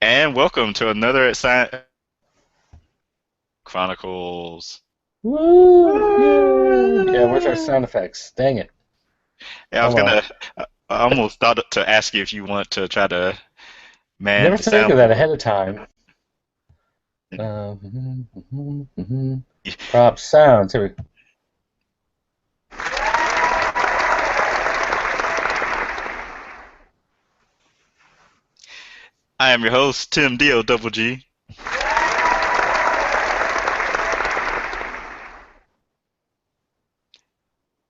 And welcome to another Chronicles. Woo! Yay! Yeah, where's our Woo! sound effects? Dang it. Yeah, I was Oh well. gonna. I almost thought to ask you if you want to try to man Never the think of that soundboard. ahead of time. Props, sounds. Here we I am your host, Tim Dio Double G,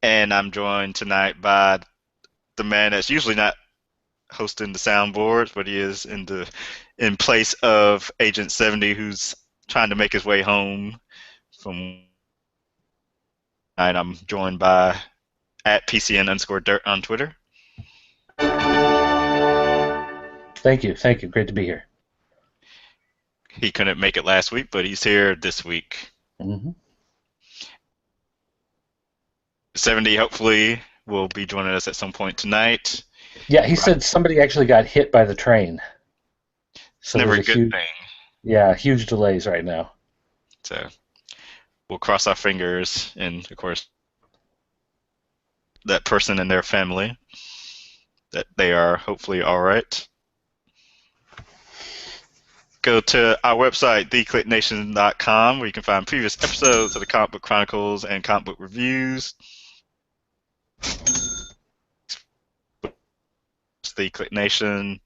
and I'm joined tonight by the man that's usually not hosting the soundboards, but he is in place of Agent 70, who's trying to make his way home from. And I'm joined by at PCN_dirt on Twitter. Thank you. Thank you. Great to be here. He couldn't make it last week, but he's here this week. hmm 70 hopefully will be joining us at some point tonight. Yeah, he Right. said somebody actually got hit by the train. It's So never there's a a good huge, thing. yeah, huge delays right now. So we'll cross our fingers and, of course, that person and their family, that they are hopefully all right. Go to our website, theclicknation.com, where you can find previous episodes of the Comic Book Chronicles and comic book reviews. It's The Click Nation.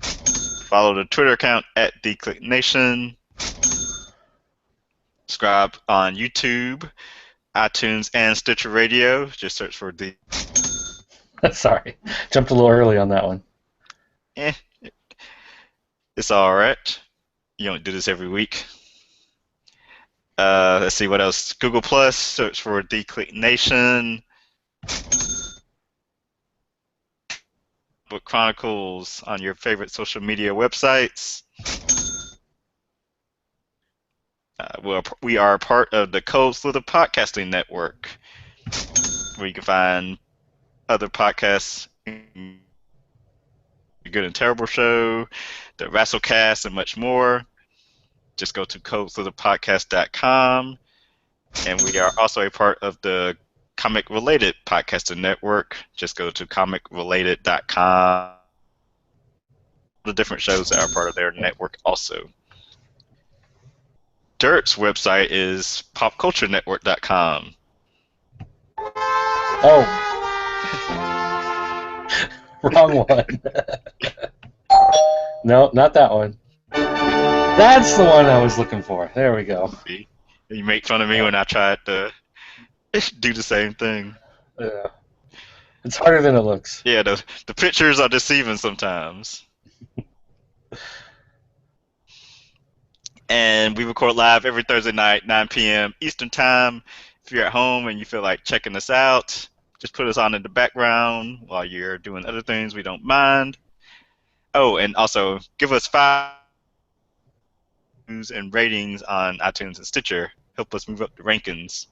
Follow the Twitter account at The Click Nation. Subscribe on YouTube, iTunes, and Stitcher Radio. Just search for the. Sorry, jumped a little early on that one. Eh, it's all right. You don't do this every week. Let's see what else. Google Plus. Search for The Click Nation. Book Chronicles on your favorite social media websites. We are part of the Cold Slither Podcasting Network, where you can find other podcasts, The Good and Terrible Show, the Wrestlecast, and much more. Just go to codeslitherpodcast.com. And we are also a part of the Comic Related Podcasting Network. Just go to comicrelated.com. The different shows that are part of their network also. Dirt's website is popculturenetwork.com. Oh, wrong one. No, not that one. That's the one I was looking for. There we go. See? You make fun of me Yeah. when I try to do the same thing. Yeah. It's harder than it looks. Yeah, the pictures are deceiving sometimes. And we record live every Thursday night, 9 p.m. Eastern Time. If you're at home and you feel like checking us out, just put us on in the background while you're doing other things. We don't mind. Oh, and also give us 5 reviews and ratings on iTunes and Stitcher. Help us move up the rankings.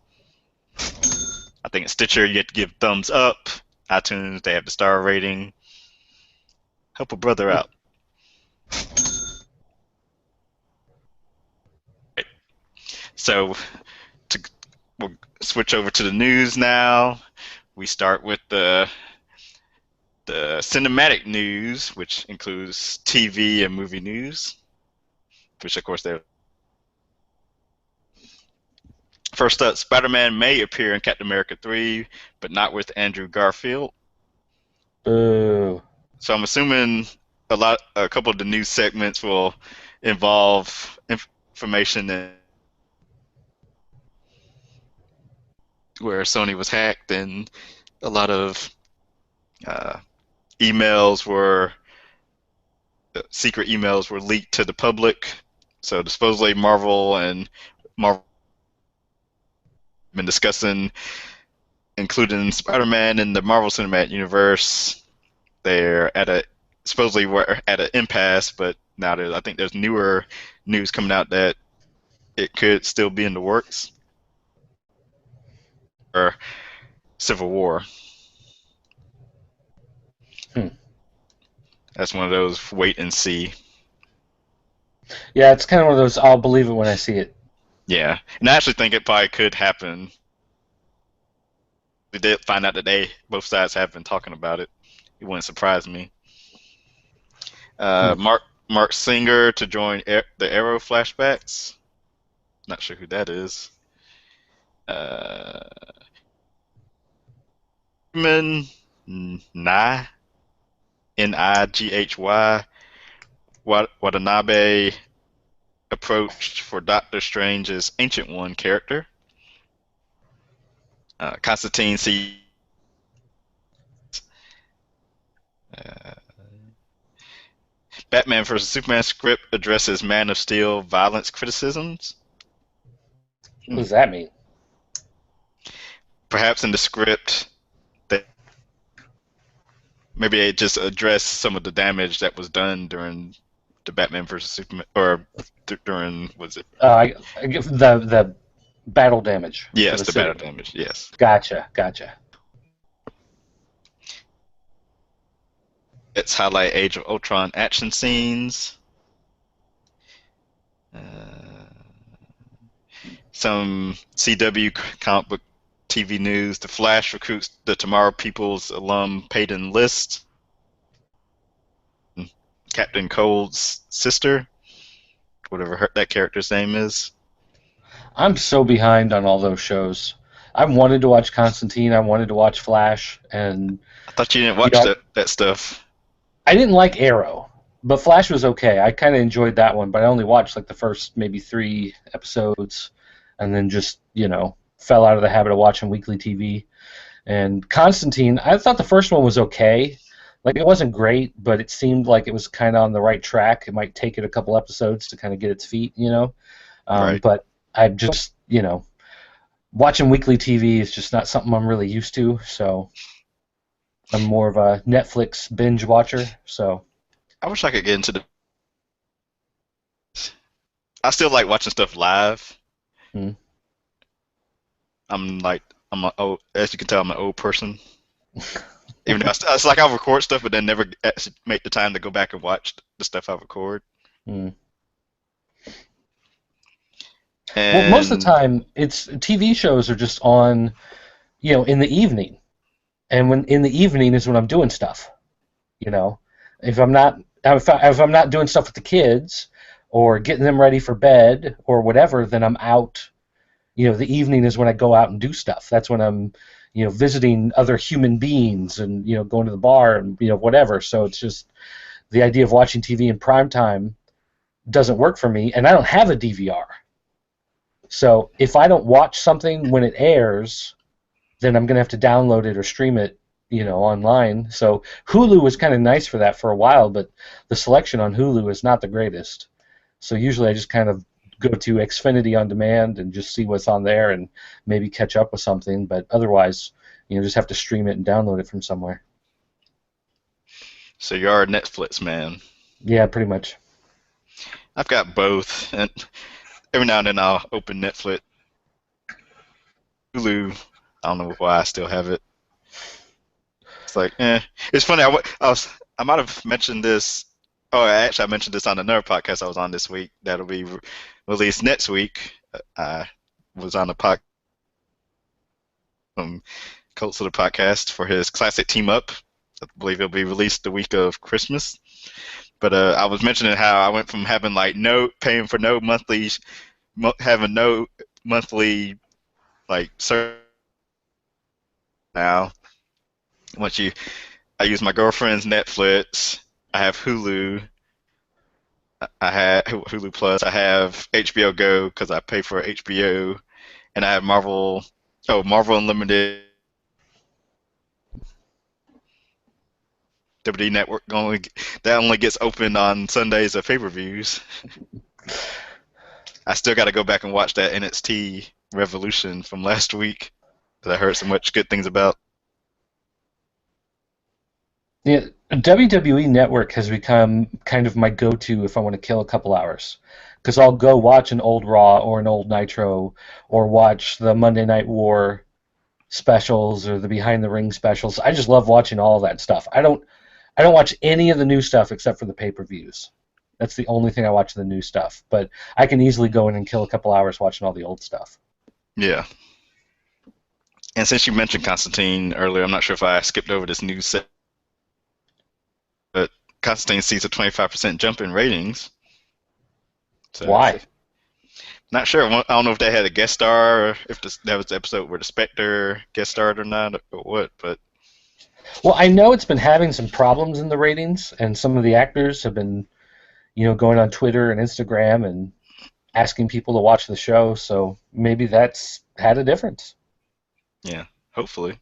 I think at Stitcher you get to give thumbs up. iTunes, they have the star rating. Help a brother out. So to, we'll switch over to the news now. We start with the cinematic news, which includes TV and movie news, which of course they're. First up, Spider-Man may appear in Captain America 3, but not with Andrew Garfield. Boo. So I'm assuming a couple of the news segments will involve information where Sony was hacked and a lot of uh, emails were secret emails were leaked to the public. So supposedly Marvel been discussing including Spider-Man in the Marvel Cinematic Universe. They're at a supposedly we're at an impasse, but now I think there's newer news coming out that it could still be in the works or Civil War. Hmm. That's one of those wait and see. Yeah, it's kind of one of those I'll believe it when I see it. Yeah, and I actually think it probably could happen. We did find out today both sides have been talking about it. It wouldn't surprise me. Hmm. Mark Singer to join the Arrow flashbacks. Not sure who that is. Uh, Min Nighy Nighy Watanabe approached for Doctor Strange's Ancient One character. Constantine C. Uh, Batman vs Superman script addresses Man of Steel violence criticisms. What Hmm. does that mean? Perhaps in the script, that maybe they just address some of the damage that was done during the Batman vs Superman, or during was it? I give the battle damage for Yes, the the battle city. damage. Yes, Gotcha. it's highlight Age of Ultron action scenes. Some CW comic book TV news. The Flash recruits the Tomorrow People's alum Peyton List, Captain Cold's sister, whatever that character's name is. I'm so behind on all those shows. I wanted to watch Constantine. I wanted to watch Flash, and I thought you didn't you watch know, that stuff. I didn't like Arrow, but Flash was okay. I kind of enjoyed that one, but I only watched like the first maybe 3 episodes, and then just fell out of the habit of watching weekly TV. And Constantine, I thought the first one was okay. Like it wasn't great, but it seemed like it was kind of on the right track. It might take it a couple episodes to kind of get its feet. Right. But I just, watching weekly TV is just not something I'm really used to. So I'm more of a Netflix binge watcher. So I wish I could get into the. I still like watching stuff live. hmm. I'm like I'm a old, as you can tell, I'm an old person. Even though it's like I'll record stuff, but then never actually make the time to go back and watch the stuff I record. Hmm. Well, most of the And time, it's TV shows are just on, in the evening, and when in the evening is when I'm doing stuff. You know, if I'm not if I'm not doing stuff with the kids or getting them ready for bed or whatever, then I'm out. The evening is when I go out and do stuff. That's when I'm, visiting other human beings and going to the bar and whatever. So it's just the idea of watching TV in prime time doesn't work for me, and I don't have a DVR. So if I don't watch something when it airs, then I'm gonna have to download it or stream it, online. So Hulu was kind of nice for that for a while, but the selection on Hulu is not the greatest. So usually I just kind of go to Xfinity on demand and just see what's on there and maybe catch up with something. But otherwise, just have to stream it and download it from somewhere. so you are a Netflix man. Yeah, pretty much. I've got both, and every now and then I'll open Netflix, Hulu. I don't know why I still have it. It's like, eh. It's funny. I might have mentioned this. Oh, actually, I mentioned this on another podcast I was on this week. That'll be released next week. I was on a podcast from Colts of the Podcast for his classic team up. I believe it'll be released the week of Christmas. But I was mentioning how I went from having like no paying for no monthly, having no monthly like service now. Once you, I use my girlfriend's Netflix. I have Hulu. I have Hulu Plus. I have HBO Go because I pay for HBO, and I have Marvel. Oh, Marvel Unlimited WWE Network. That only gets open on Sundays of pay-per-views. I still got to go back and watch that NXT Revolution from last week that I heard so much good things about. Yeah, WWE Network has become kind of my go-to if I want to kill a couple hours, because I'll go watch an old Raw or an old Nitro, or watch the Monday Night War specials or the Behind the Ring specials. I just love watching all of that stuff. I don't watch any of the new stuff except for the pay-per-views. That's the only thing I watch the new stuff. But I can easily go in and kill a couple hours watching all the old stuff. Yeah. And since you mentioned Constantine earlier, I'm not sure if I skipped over this news set, but Constantine sees a 25% jump in ratings. So, Why? not sure. I don't know if they had a guest star, or if that was the episode where the Spectre guest starred or not, or what. But Well, I know it's been having some problems in the ratings, and some of the actors have been, going on Twitter and Instagram and asking people to watch the show. So maybe that's had a difference. yeah, hopefully.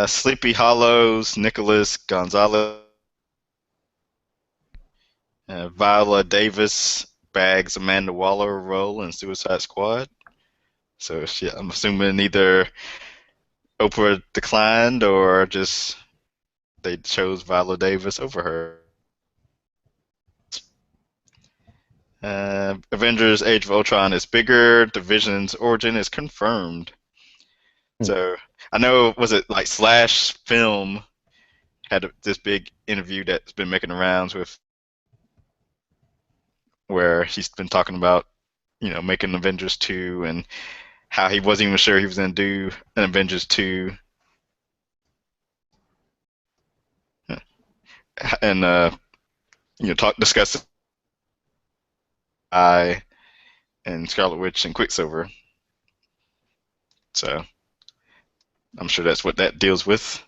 Sleepy Hollow's Nicholas Gonzalez, Viola Davis bags Amanda Waller role in Suicide Squad. So I'm assuming either Oprah declined or just they chose Viola Davis over her. Avengers: Age of Ultron is bigger. Division's origin is confirmed. Hmm. So I know, was it like Slash Film had this big interview that's been making the rounds with, where he's been talking about, making Avengers 2 and how he wasn't even sure he was going to do an Avengers 2. And, discuss I and Scarlet Witch and Quicksilver. So I'm sure that's what that deals with.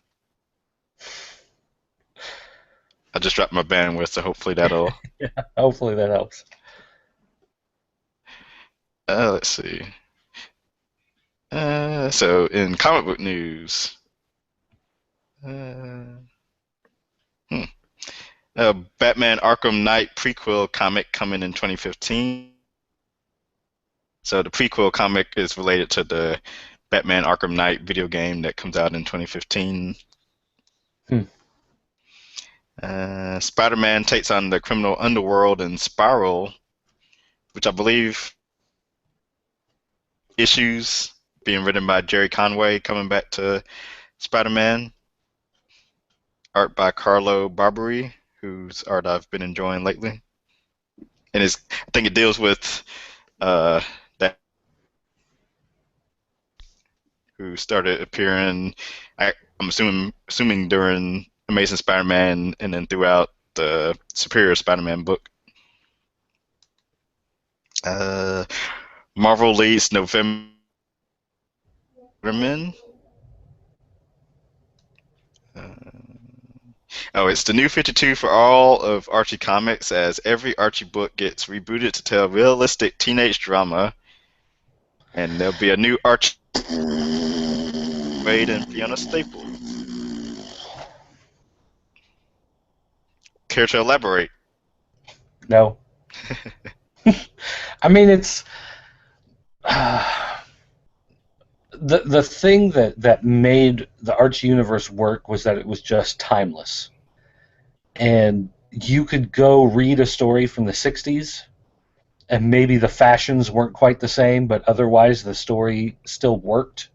I just dropped my bandwidth, so hopefully that'll. Hopefully that helps. Let's see. So in comic book news, uh, hmm. Batman Arkham Knight prequel comic coming in 2015. So the prequel comic is related to the Batman Arkham Knight video game that comes out in 2015. Hmm. Spider-Man takes on the criminal underworld in Spiral, which I believe issues being written by Jerry Conway, coming back to Spider-Man. Art by Carlo Barberi, whose art I've been enjoying lately. And I think it deals with that who started appearing. I'm assuming during Amazing Spider-Man and then throughout the Superior Spider-Man book. Uh, Marvel leads November. It's the new 52 for all of Archie comics, as every Archie book gets rebooted to tell realistic teenage drama, and there'll be a new Archie Wade and Fiona Staples. Care to elaborate? No. I mean, it's the thing that made the Archie universe work was that it was just timeless, and you could go read a story from the '60s, and maybe the fashions weren't quite the same, but otherwise the story still worked.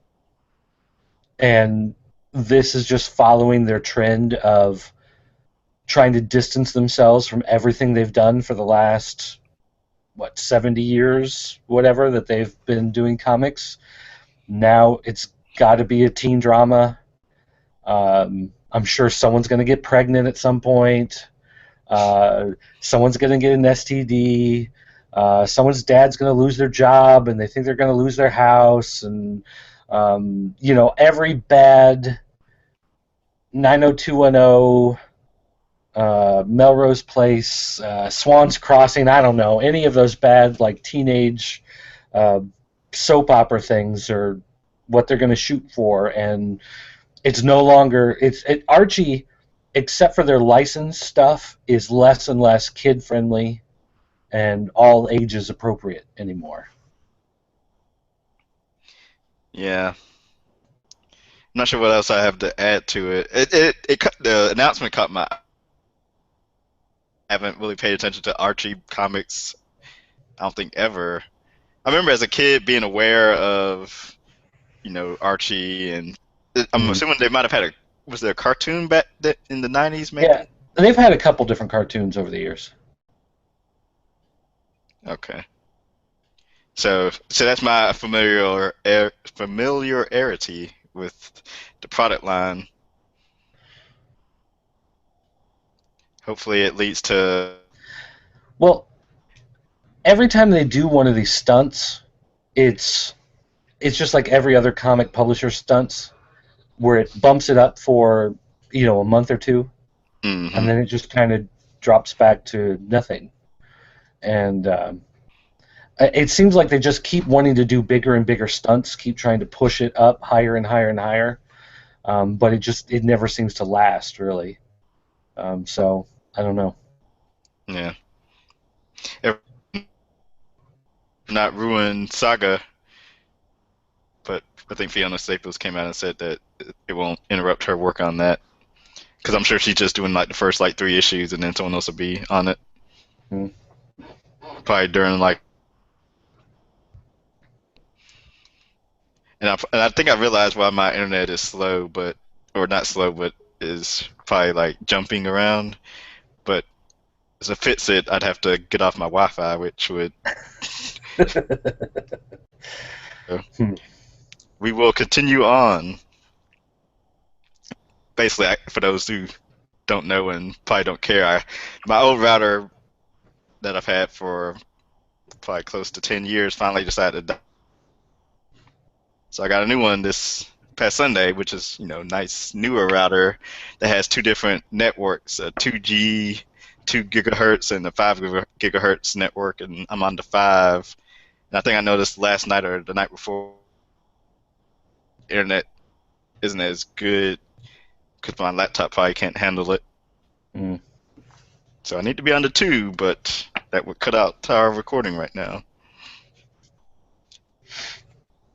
And this is just following their trend of trying to distance themselves from everything they've done for the last 70 years, whatever, that they've been doing comics. Now it's got to be a teen drama. I'm sure someone's going to get pregnant at some point. Someone's going to get an STD. Someone's dad's going to lose their job, and they think they're going to lose their house. And every bad 90210, Melrose Place, Swan's Crossing. I don't know, any of those bad teenage uh, soap opera things are what they're going to shoot for, and it's no longer Archie, except for their licensed stuff, is less and less kid friendly and all ages appropriate anymore. Yeah, I'm not sure what else I have to add to it. The announcement caught my. I haven't really paid attention to Archie comics. I don't think ever. I remember as a kid being aware of, Archie, and I'm Mm. assuming they might have had was there a cartoon back in the '90s Yeah, maybe? They've had a couple different cartoons over the years. Okay. So that's my familiarity with the product line. Hopefully, it leads to. Well, every time they do one of these stunts, it's it's just like every other comic publisher stunts, where it bumps it up for a month or two, and Hmm. then it just kind of drops back to nothing. And it seems like they just keep wanting to do bigger and bigger stunts, keep trying to push it up higher and higher and higher. But it never seems to last really. So I don't know. Yeah. If not ruin Saga, but I think Fiona Staples came out and said that it won't interrupt her work on that because I'm sure she's just doing like the first like 3 issues and then someone else will be on it Hmm. probably during like. And I think I realized why my internet is slow, but or not slow, but is probably like jumping around. But to fix it, I'd have to get off my Wi-Fi, which would. Hmm. We will continue on. Basically, for those who don't know and probably don't care, my old router that I've had for probably close to 10 years finally decided to die. So I got a new one this past Sunday, which is, nice newer router that has two different networks, a 2G, 2 gigahertz, and a 5 gigahertz network, and I'm on the 5. And I think I noticed last night or the night before, internet isn't as good because my laptop probably can't handle it. Hmm. So I need to be on the 2, but that would cut out our recording right now.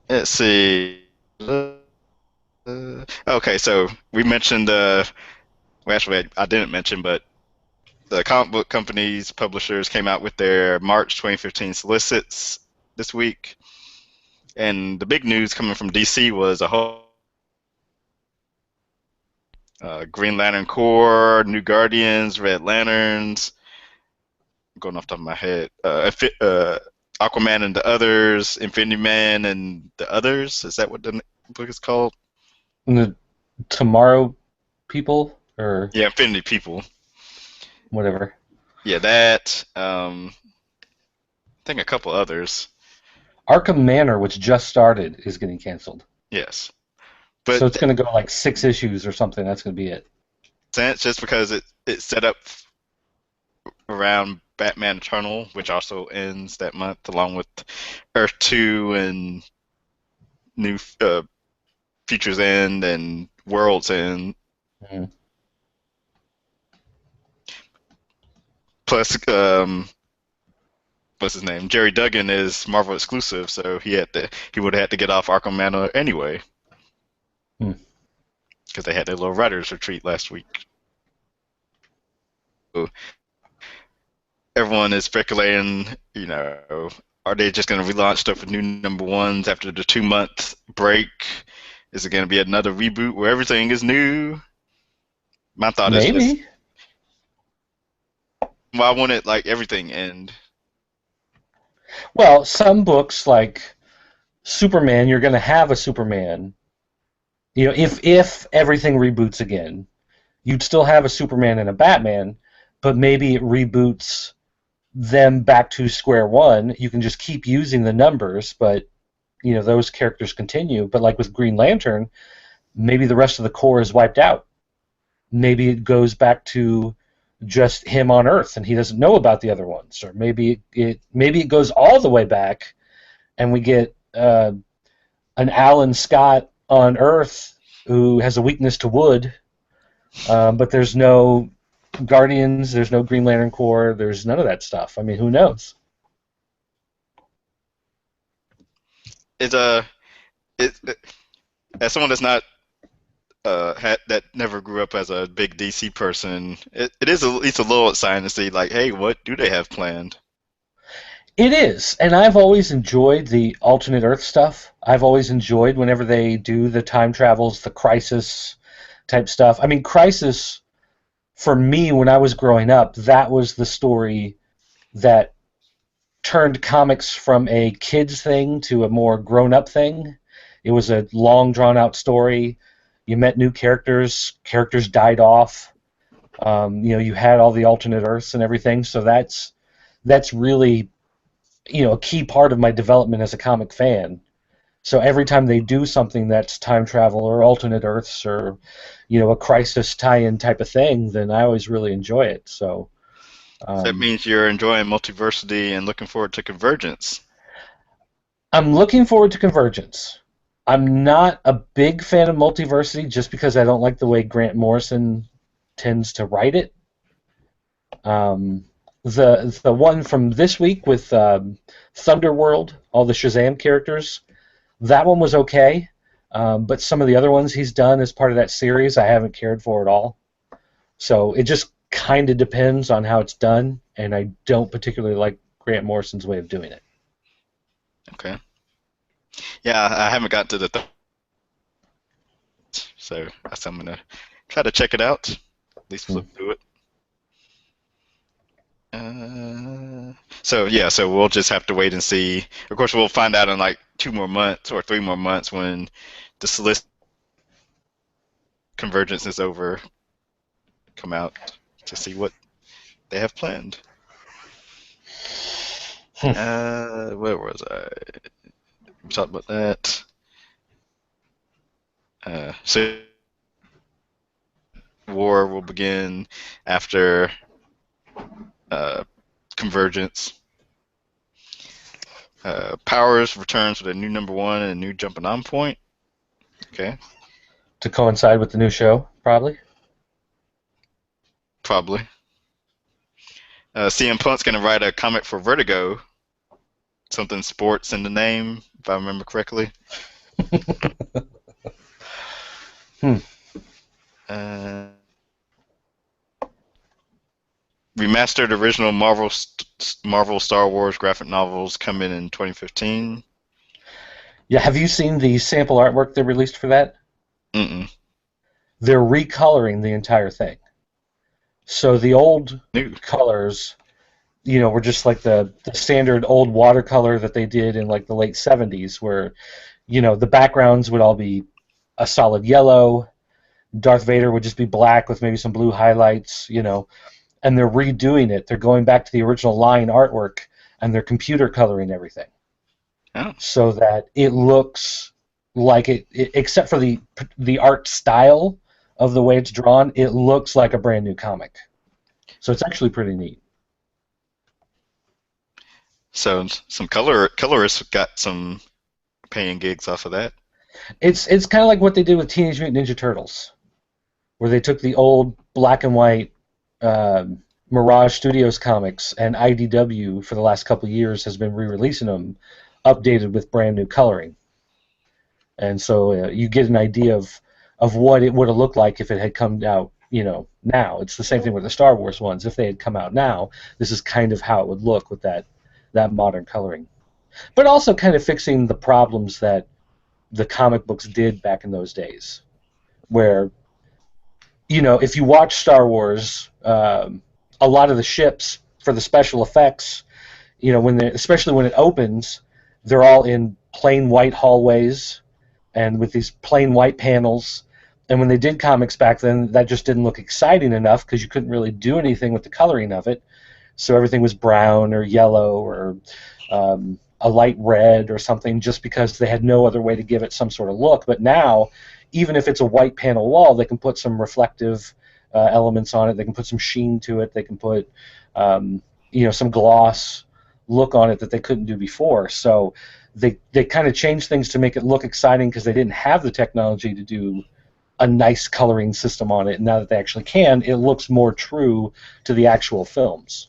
Let's see. Okay, so we mentioned well, actually, I didn't mention, but the comic book companies, publishers came out with their March 2015 solicits this week, and the big news coming from DC was a whole Green Lantern Corps, New Guardians, Red Lanterns. I'm going off the top of my head. Aquaman and the Others, Infinity Man and the Others. Is that what the book is called? And the Tomorrow People or Yeah, Infinity People. whatever. Yeah, that. I think a couple others. Arkham Manor, which just started, is getting canceled. Yes, So but it's going to go like 6 issues or something. That's going to be it. sense just because it's set up around Batman Eternal, which also ends that month, along with Earth 2 and New Futures End and World's End. Mhm. Plus, what's his name? Jerry Duggan is Marvel exclusive, so he would have had to get off Arkham Manor anyway Hmm. because they had their little writers retreat last week. So everyone is speculating, are they just going to relaunch stuff with new number ones after the 2 month break? Is it going to be another reboot where everything is new? My thought is just, Maybe. why won't it like everything end? Well, some books like Superman, you're going to have a Superman. If everything reboots again, you'd still have a Superman and a Batman, but maybe it reboots them back to square one. You can just keep using the numbers, but those characters continue. But like with Green Lantern, maybe the rest of the core is wiped out. Maybe it goes back to just him on Earth, and he doesn't know about the other ones, or maybe it goes all the way back, and we get an Alan Scott on Earth who has a weakness to wood, but there's no Guardians, there's no Green Lantern Corps, there's none of that stuff. I mean, who knows? It's as someone that's not that never grew up as a big DC person, it is at least a little exciting to see like, hey, what do they have planned? It is, and I've always enjoyed the alternate Earth stuff. I've always enjoyed whenever they do the time travels, the Crisis type stuff. I mean, Crisis for me, when I was growing up, that was the story that turned comics from a kids thing to a more grown up thing. It was a long drawn out story. You met new characters. Characters died off. You had all the alternate Earths and everything. So that's really a key part of my development as a comic fan. So every time they do something that's time travel or alternate Earths or a crisis tie-in type of thing, then I always really enjoy it. So So that um, means you're enjoying Multiversity and looking forward to Convergence. I'm looking forward to Convergence. I'm not a big fan of Multiversity just because I don't like the way Grant Morrison tends to write it. Um, the one from this week with Thunderworld, all the Shazam characters, that one was okay. But some of the other ones he's done as part of that series, I haven't cared for at all. So it just kind of depends on how it's done, and I don't particularly like Grant Morrison's way of doing it. Okay. Yeah, I haven't got to the so I'm gonna try to check it out. At least flip through it. So yeah, so we'll just have to wait and see. Of course, we'll find out in like 2 more months or 3 more months when the Solist Convergence is over, come out to see what they have planned. Where was I? We talked about that. So war will begin after Convergence. Powers returns with a new number one and a new jumping on point. Okay, To coincide with the new show, probably. probably. CM Punk's gonna write a comic for Vertigo. Something sports in the name, if I remember correctly. Hmm. Uh, Remastered original Marvel Star Wars graphic novels coming in 2015. Yeah, have you seen the sample artwork they released for that? Mm-mm. They're recoloring the entire thing. So the old New. colors, were just like the standard old watercolor that they did in like the late 70s, where, the backgrounds would all be a solid yellow. Darth Vader would just be black with maybe some blue highlights, and they're redoing it. They're going back to the original line artwork and they're computer coloring everything Oh, so that it looks like except for the art style of the way it's drawn, it looks like a brand new comic. So it's actually pretty neat. so some colorists got some paying gigs off of that. It's kind of like what they did with Teenage Mutant Ninja Turtles, where they took the old black and white uh, Mirage Studios comics, and IDW for the last couple of years has been re-releasing them, updated with brand new coloring. And so you get an idea of what it would have looked like if it had come out, now. It's the same thing with the Star Wars ones. If they had come out now, this is kind of how it would look with that modern coloring. But also kind of fixing the problems that the comic books did back in those days, where if you watch Star Wars, a lot of the ships for the special effects, especially when it opens, they're all in plain white hallways and with these plain white panels. And when they did comics back then, that just didn't look exciting enough because you couldn't really do anything with the coloring of it. So everything was brown or yellow or a light red or something, just because they had no other way to give it some sort of look. But now, even if it's a white panel wall, they can put some reflective elements on it. They can put some sheen to it. They can put some gloss look on it that they couldn't do before. So they kind of changed things to make it look exciting because they didn't have the technology to do a nice coloring system on it. And now that they actually can, it looks more true to the actual films.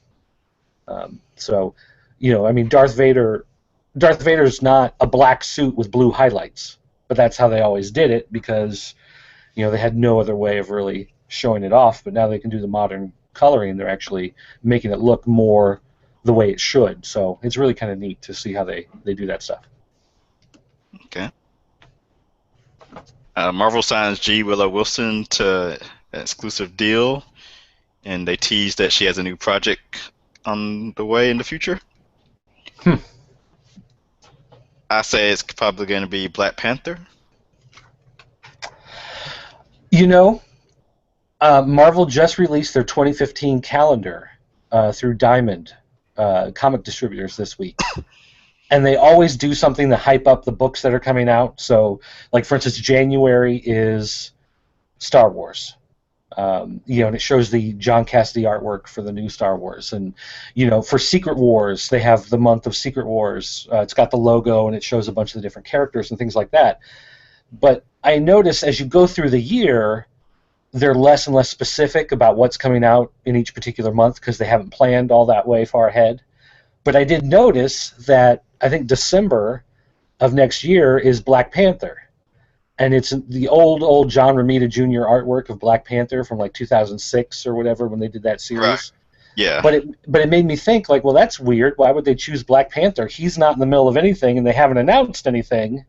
Darth Vader's not a black suit with blue highlights, but that's how they always did it because they had no other way of really showing it off. But now they can do the modern coloring. They're actually making it look more the way it should. So it's really kind of neat to see how they do that stuff. Okay. Marvel signs G. Willow Wilson to an exclusive deal. and they teased that she has a new project on the way in the future. Hmm. I say it's probably going to be Black Panther. You know, Marvel just released their 2015 calendar through Diamond comic distributors this week. And they always do something to hype up the books that are coming out. So, like, for instance, January is Star Wars. And it shows the John Cassidy artwork for the new Star Wars. And, for Secret Wars, they have the month of Secret Wars. It's got the logo and it shows a bunch of the different characters and things like that. But I notice as you go through the year, they're less and less specific about what's coming out in each particular month because they haven't planned all that way far ahead. But I did notice that I think December of next year is Black Panther. And it's the old John Romita Jr. artwork of Black Panther from like 2006 or whatever when they did that Right. series. Yeah. But it made me think like, well, that's weird. Why would they choose Black Panther? He's not in the middle of anything, and they haven't announced anything.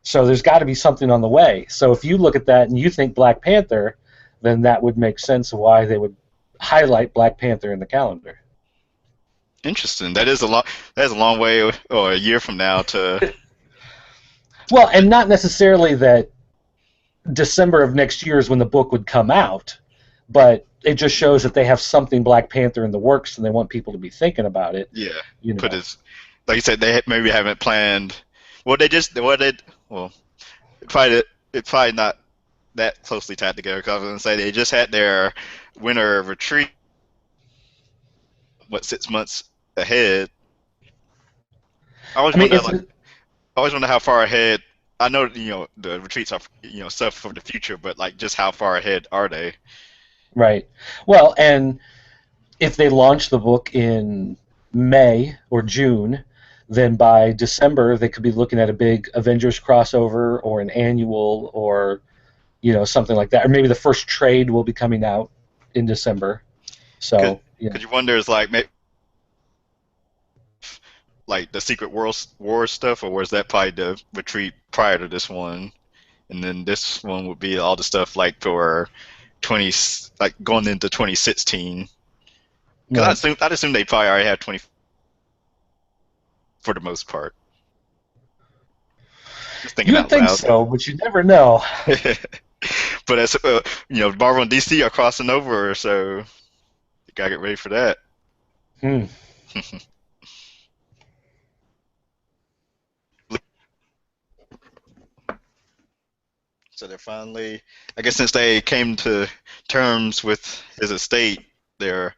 So there's got to be something on the way. So if you look at that and you think Black Panther, then that would make sense of why they would highlight Black Panther in the calendar. Interesting. That is a long. That's a long way, or a year from now to. Well, and not necessarily that December of next year is when the book would come out, but it just shows that they have something Black Panther in the works and they want people to be thinking about it. Yeah. You Put know, it. Like you said, they maybe haven't planned. Well, they just. What they. Well, it's probably not that closely tied together. Because I was going to say they just had their winter retreat. What 6 months ahead? I always I mean, wonder it's like I always wonder how far ahead. I know the retreats are stuff for the future, but like just how far ahead are they? right. Well, and if they launch the book in May or June, then by December they could be looking at a big Avengers crossover or an annual or something like that, or maybe the first trade will be coming out in December. Could So could you wonder is like maybe like the Secret War stuff, or was that probably the retreat prior to this one? And then this one would be all the stuff like for 20 like going into 2016. Because right. I'd assume they probably already had 20 for the most part. Just thinking You would out think loud. so, but you never know. But as Marvel and DC are crossing over, so you gotta get ready for that. Hmm. So they're finally, I guess, since they came to terms with his estate, they're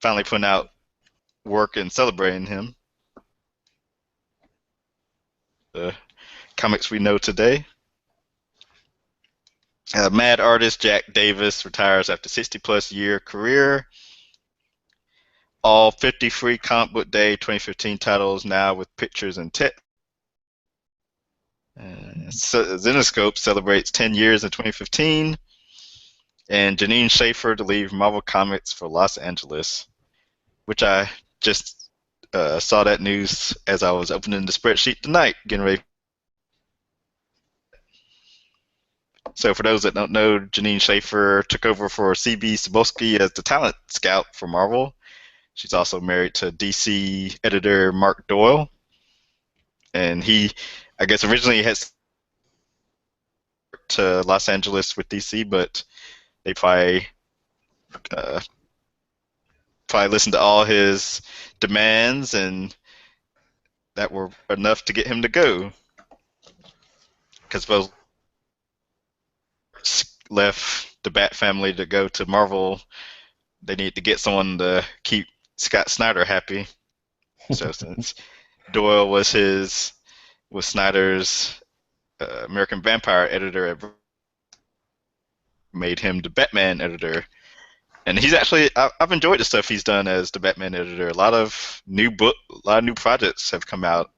finally putting out work and celebrating him. The comics we know today. Mad artist Jack Davis retires after 60 plus year career. All 50 free comic book day 2015 titles now with pictures and text. Zenoscope celebrates 10 years in 2015. And Janine Schaefer to leave Marvel Comics for Los Angeles, which I just saw that news as I was opening the spreadsheet tonight, getting ready. So for those that don't know, Janine Schaefer took over for CB Cebulski as the talent scout for Marvel. She's also married to DC editor Mark Doyle, and he, I guess, originally had to Los Angeles with DC, but they uh, probably listened to all his demands, and that were enough to get him to go. Because both left the Bat family to go to Marvel, they need to get someone to keep Scott Snyder happy. So since Doyle was Snyder's American Vampire editor, made him the Batman editor. And he's actually I've enjoyed the stuff he's done as the Batman editor. A lot of new projects have come out.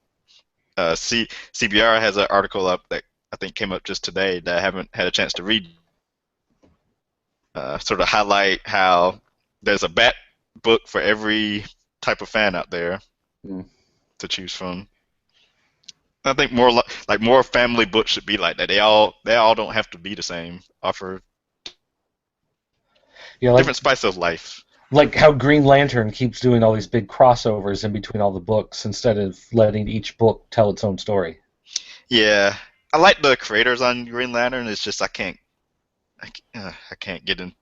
CBR has an article up that I think came up just today that I haven't had a chance to read. Sort of highlight how there's a Bat book for every type of fan out there Hmm. to choose from. I think more like more family books should be like that. They all don't have to be the same. Offer Yeah, different spice of life. like how Green Lantern keeps doing all these big crossovers in between all the books instead of letting each book tell its own story. Yeah, I like the creators on Green Lantern. It's just I can't get in.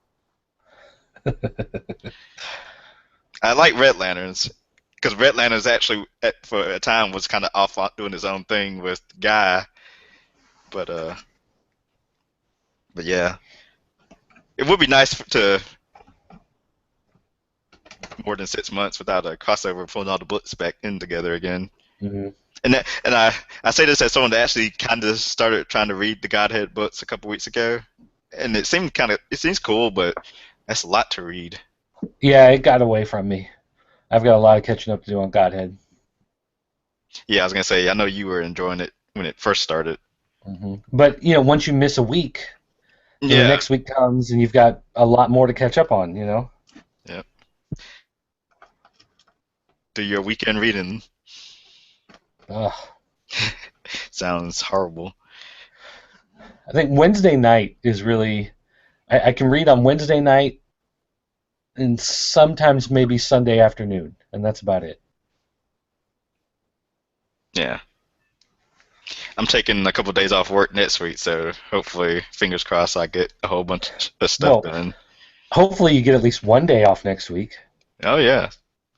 I like Red Lanterns because Red Lanterns actually for a time was kind of off doing his own thing with Guy, but uh, but yeah, it would be nice to more than 6 months without a crossover, pulling all the books back in together again. Mm-hmm. And I say this as someone that actually kind of started trying to read the Godhead books a couple weeks ago, and it seems cool, but that's a lot to read. Yeah, it got away from me. I've got a lot of catching up to do on Godhead. Yeah, I was gonna say I know you were enjoying it when it first started. But once you miss a week, then the Yeah, next week comes and you've got a lot more to catch up on. yeah. Do your weekend reading. Ugh. Sounds horrible. I think Wednesday night is really. I can read on Wednesday night and sometimes maybe Sunday afternoon, and that's about it. Yeah, I'm taking a couple of days off work next week, so hopefully, fingers crossed, I get a whole bunch of stuff Well, done. hopefully you get at least one day off next week. Oh yeah,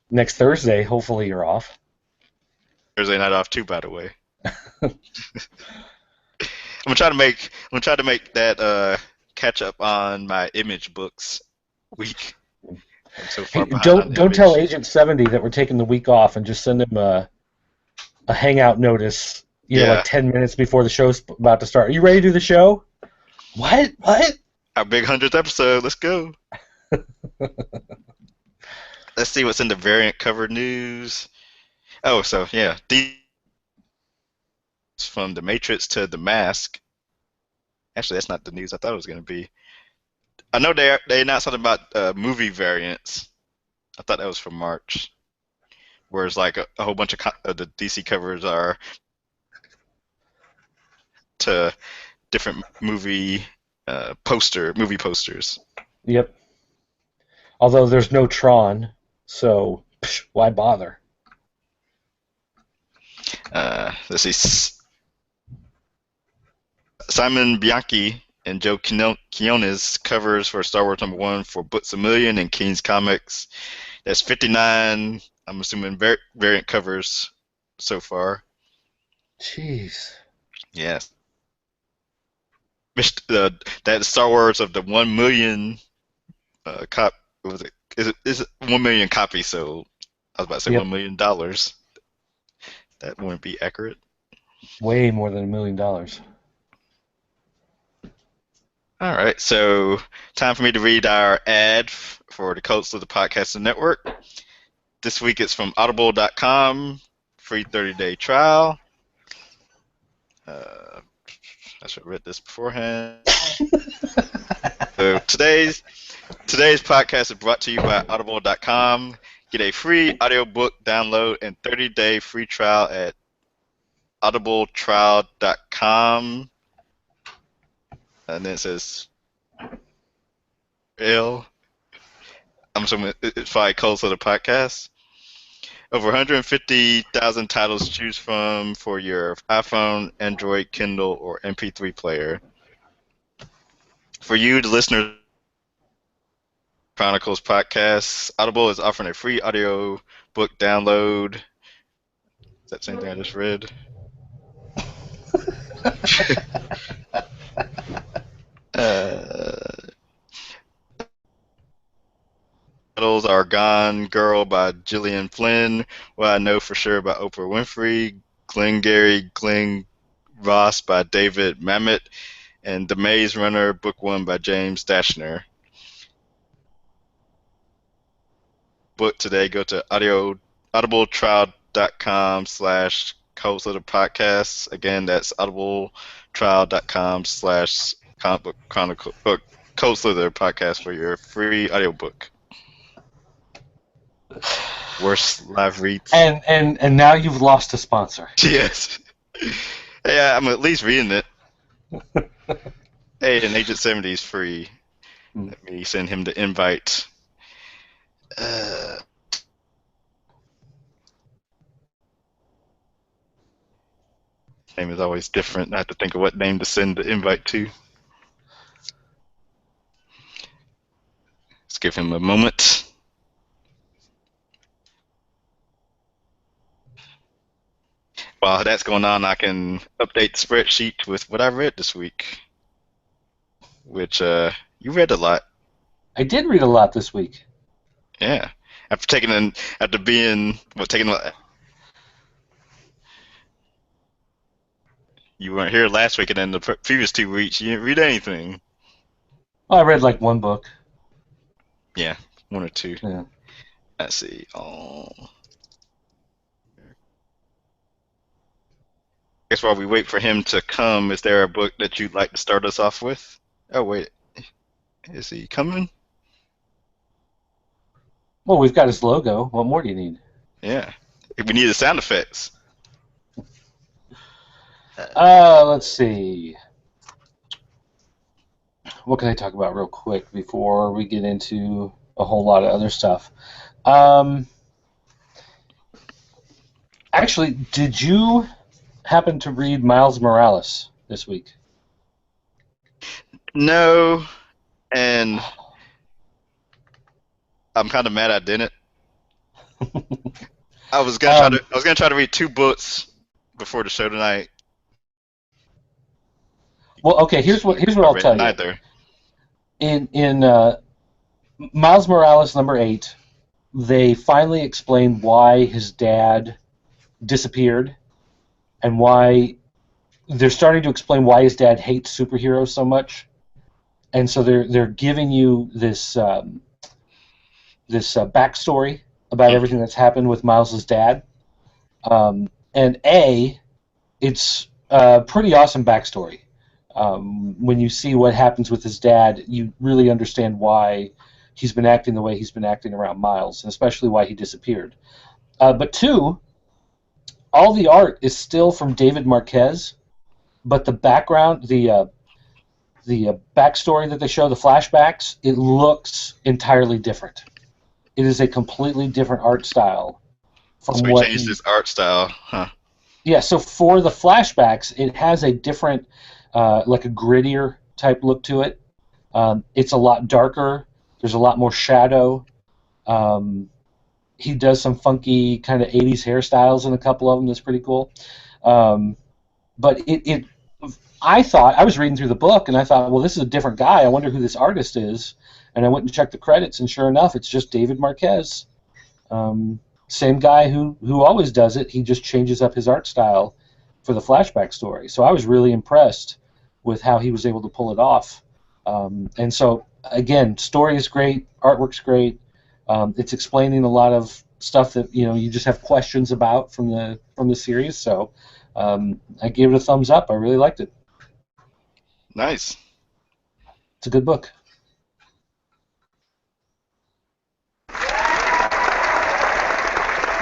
Next Thursday, hopefully you're off. Thursday night off too, by the way. I'm gonna try to make that catch up on my image books week. I'm so Hey, far behind on don't tell image. Agent 70 that we're taking the week off, and just send him a hangout notice. Like Yeah, 10 minutes before the show's about to start. Are you ready to do the show? What? What? our big 100th episode. Let's go. Let's see what's in the variant cover news. Oh, so yeah, these from the Matrix to the Mask. Actually, that's not the news I thought it was going to be. I know they announced something about movie variants. I thought that was for March. Whereas like a whole bunch of the DC covers are to different movie posters. Yep. Although there's no Tron, so why bother? Let's see, Simon Bianchi and Joe Quinones covers for Star Wars #1 for Books a Million and King's Comics. That's 59. I'm assuming variant covers so far. Jeez. Yes. That Star Wars of the 1 million what was it? Is it 1 million copies sold? I was about to say Yep. $1 million. That wouldn't be accurate. Way more than $1 million. All right, so time for me to read our ad for the Codes of the Podcasting Network. This week it's from audible.com, free 30-day trial. I should have read this beforehand. So today's podcast is brought to you by audible.com. Get a free audiobook download and 30-day free trial at audibletrial.com. And then it says I'm assuming it's by Codes of the Podcast. Over 150,000 titles to choose from for your iPhone, Android, Kindle, or MP3 player. For you, the listener Chronicles podcast, Audible is offering a free audio book download. Is that the same thing I just read? Titles are Gone Girl by Gillian Flynn, What I Know for Sure by Oprah Winfrey, Glenn Ross by David Mamet, and The Maze Runner, Book 1 by James Dashner. Book today, go to audibletrial.com/Codes of the Podcast. Again, that's audibletrial.com/Codes of the Podcast for your free audiobook. Worst live reads. And now you've lost a sponsor. Yes. Yeah, I'm at least reading it. Hey, and Agent 70 is free. Let me send him the invite. Uh, name is always different. I have to think of what name to send the invite to. Let's give him a moment. While that's going on, I can update the spreadsheet with what I read this week, which you read a lot. I did read a lot this week. Yeah. After being, taking, you weren't here last week, and then the previous 2 weeks, you didn't read anything. Well, I read like one book. Yeah, one or two. Yeah. Let's see. Oh. I guess while we wait for him to come, is there a book that you'd like to start us off with? Oh, wait. Is he coming? Well, we've got his logo. What more do you need? Yeah. We need the sound effects. Let's see. What can I talk about real quick before we get into a whole lot of other stuff? Actually, did you happen to read Miles Morales this week? No, and I'm kind of mad I didn't. I was gonna try to read 2 books before the show tonight. Well, okay. Here's what I I'll read tell you. neither. In Miles Morales #8, they finally explained why his dad disappeared and why they're starting to explain why his dad hates superheroes so much. And so they're giving you this backstory about Mhm. everything that's happened with Miles's dad. And it's a pretty awesome backstory. When you see what happens with his dad, you really understand why he's been acting the way he's been acting around Miles, and especially why he disappeared. But 2, all the art is still from David Marquez, but the background, the backstory that they show, the flashbacks, it looks entirely different. It is a completely different art style from So he what changed he. his art style, huh? Yeah, so for the flashbacks, it has a different, like a grittier type look to it. It's a lot darker. There's a lot more shadow. Um, he does some funky kind of 80s hairstyles in a couple of them. That's pretty cool. Um, but I thought, I was reading through the book and I thought, well, this is a different guy. I wonder who this artist is. And I went and checked the credits, and sure enough, it's just David Marquez. Um, Same guy who always does it. He just changes up his art style for the flashback story. So I was really impressed with how he was able to pull it off. And so again, story is great, artwork's great. It's explaining a lot of stuff that you just have questions about from the series. So I gave it a thumbs up. I really liked it. Nice. It's a good book.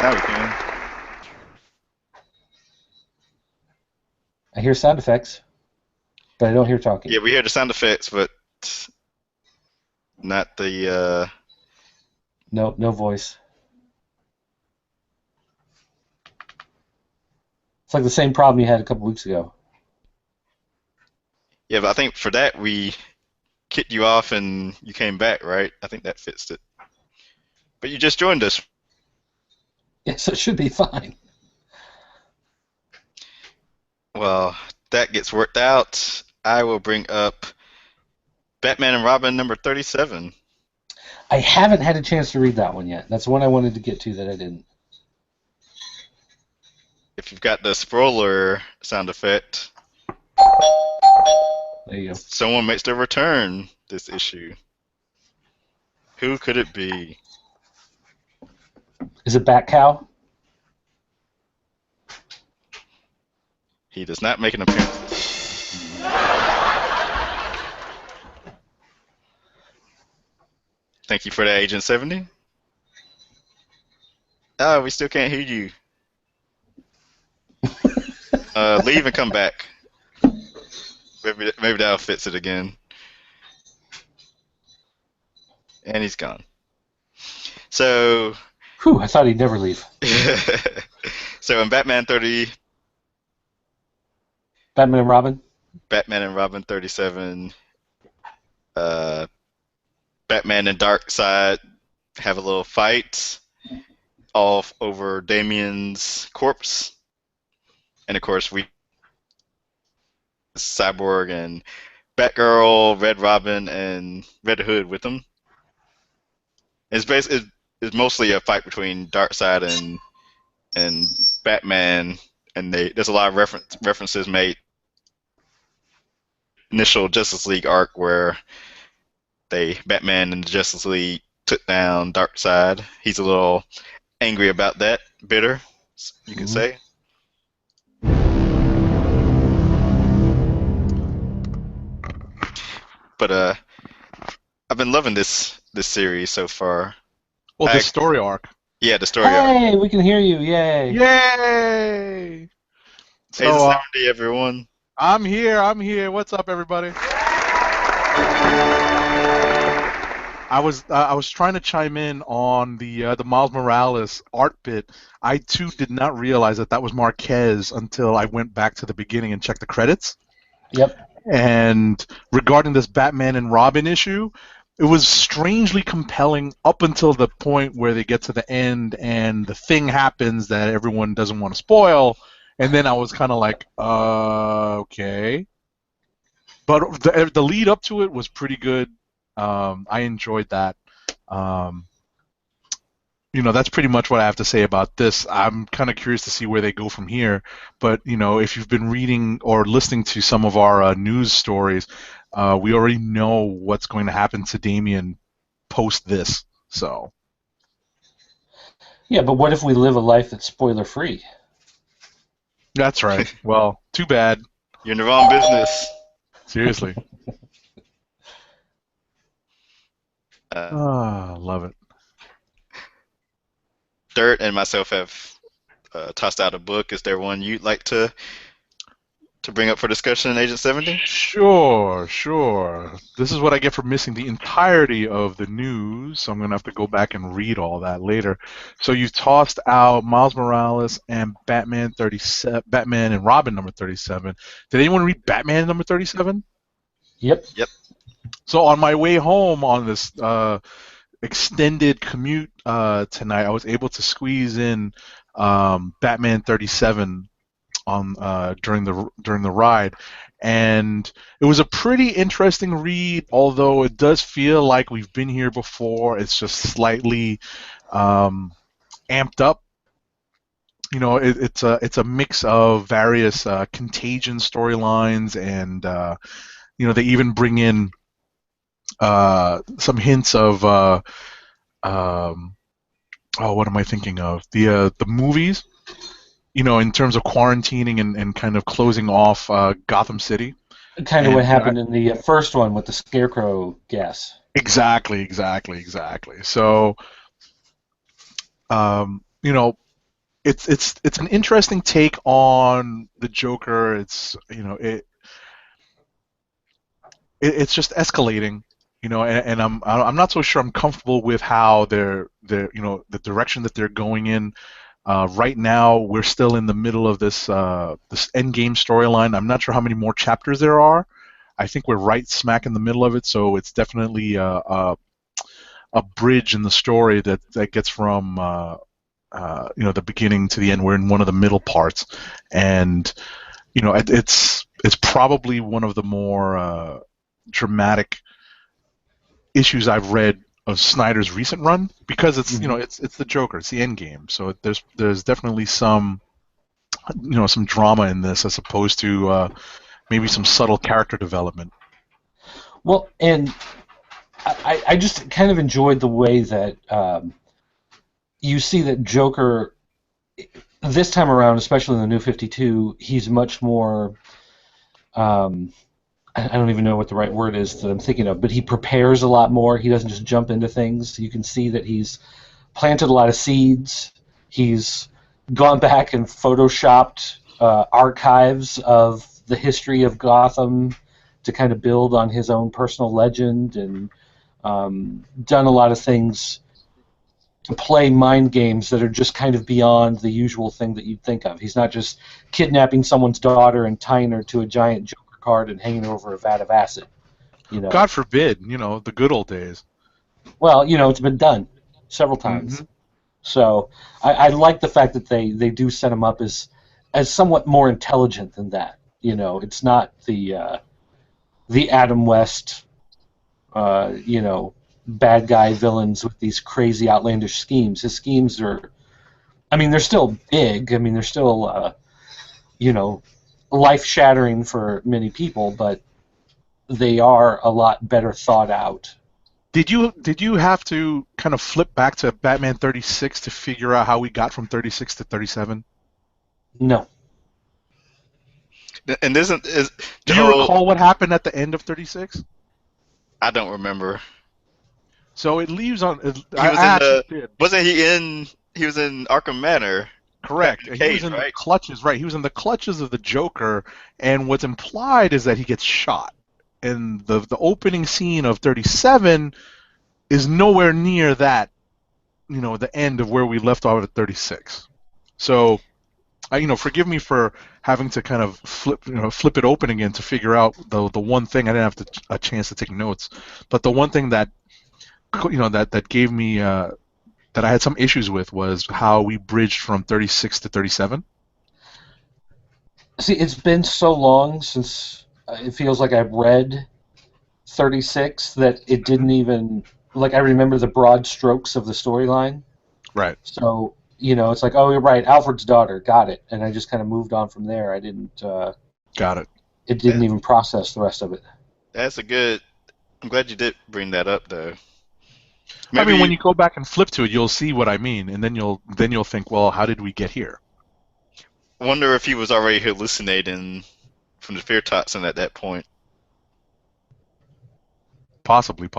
Now we can. I hear sound effects, but I don't hear talking. Yeah, we hear the sound effects, but not the. No, no voice. It's like the same problem you had a couple weeks ago. Yeah, but I think for that we kicked you off and you came back, right? I think that fixed it. But you just joined us. Yes, it should be fine. Well, that gets worked out. I will bring up Batman and Robin number 37. I haven't had a chance to read that one yet. That's one I wanted to get to that I didn't. If you've got the spoiler sound effect, There you go. someone makes their return this issue. Who could it be? Is it Bat Cow? He does not make an appearance. Thank you for that, Agent 70. Oh, we still can't hear you. Leave and come back. Maybe that'll fix it again. And he's gone. So, Whew, I thought he'd never leave. so in Batman and Robin? Batman and Robin 37, uh, Batman and Darkseid have a little fight off over Damian's corpse. And of course, we Cyborg and Batgirl, Red Robin, and Red Hood with them. It's mostly a fight between Darkseid and Batman, and there's a lot of references made initial Justice League arc where Batman and the Justice League took down Darkseid. He's a little angry about that, bitter, you could say. But I've been loving this series so far. Well, the story arc. Yeah, the story arc. Hey, we can hear you! Yay! Yay! So, hey, this is Andy, everyone. I'm here. What's up, everybody? I was trying to chime in on the Miles Morales art bit. I too did not realize that was Marquez until I went back to the beginning and checked the credits. Yep. And regarding this Batman and Robin issue, it was strangely compelling up until the point where they get to the end and the thing happens that everyone doesn't want to spoil. And then I was kind of like, okay. But the lead up to it was pretty good. I enjoyed that. That's pretty much what I have to say about this. I'm kind of curious to see where they go from here. But, if you've been reading or listening to some of our news stories, we already know what's going to happen to Damian post this. So. Yeah, but what if we live a life that's spoiler-free? That's right. Well, too bad. You're in the wrong business. Seriously. Love it. Dirt and myself have tossed out a book. Is there one you'd like to bring up for discussion in Agent 70? Sure. This is what I get for missing the entirety of the news, so I'm going to have to go back and read all that later. So you've tossed out Miles Morales and Batman and Robin number 37. Did anyone read Batman number 37? Yep. So on my way home on this extended commute tonight, I was able to squeeze in Batman 37 on during the ride, and it was a pretty interesting read. Although it does feel like we've been here before, it's just slightly amped up. It's a mix of various Contagion storylines, and they even bring in some hints of what am I thinking of? The movies, in terms of quarantining and kind of closing off Gotham City. Kind of what happened in the first one with the Scarecrow gas. Exactly. So, it's an interesting take on the Joker. It's it's just escalating. And I'm not so sure I'm comfortable with how they're the direction that they're going in. Right now, we're still in the middle of this endgame storyline. I'm not sure how many more chapters there are. I think we're right smack in the middle of it, so it's definitely a bridge in the story that gets from the beginning to the end. We're in one of the middle parts, and it's probably one of the more dramatic issues I've read of Snyder's recent run, because it's it's the Joker, it's the end game. So there's definitely some some drama in this, as opposed to maybe some subtle character development. Well, and I just kind of enjoyed the way that you see that Joker this time around, especially in the New 52, he's much more. I don't even know what the right word is that I'm thinking of, but he prepares a lot more. He doesn't just jump into things. You can see that he's planted a lot of seeds. He's gone back and photoshopped archives of the history of Gotham to kind of build on his own personal legend and done a lot of things to play mind games that are just kind of beyond the usual thing that you'd think of. He's not just kidnapping someone's daughter and tying her to a giant Joker card and hanging her over a vat of acid. God forbid, the good old days. Well, it's been done several times. Mm-hmm. So I like the fact that they do set him up as somewhat more intelligent than that. It's not the Adam West, bad guy villains with these crazy outlandish schemes. His schemes are, they're still big. They're still, life-shattering for many people, but they are a lot better thought out. Did you have to kind of flip back to Batman 36 to figure out how we got from 36 to 37? No. And do you recall what happened at the end of 36? I don't remember. So it leaves on. Wasn't he in? He was in Arkham Manor. Correct. He was in the clutches. Right. He was in the clutches of the Joker, and what's implied is that he gets shot. And the opening scene of 37 is nowhere near that, the end of where we left off at 36. So, forgive me for having to kind of flip it open again to figure out the one thing. I didn't have a chance to take notes, but the one thing that that gave me that I had some issues with was how we bridged from 36 to 37. See, it's been so long since it feels like I've read 36 that it didn't even, I remember the broad strokes of the storyline. Right. So, it's like, oh, you're right, Alfred's daughter, got it. And I just kind of moved on from there. I didn't... got it. It didn't even process the rest of it. I'm glad you did bring that up, though. When you go back and flip to it, you'll see what I mean, and then you'll think, well, how did we get here? I wonder if he was already hallucinating from the fear toxin at that point. Possibly.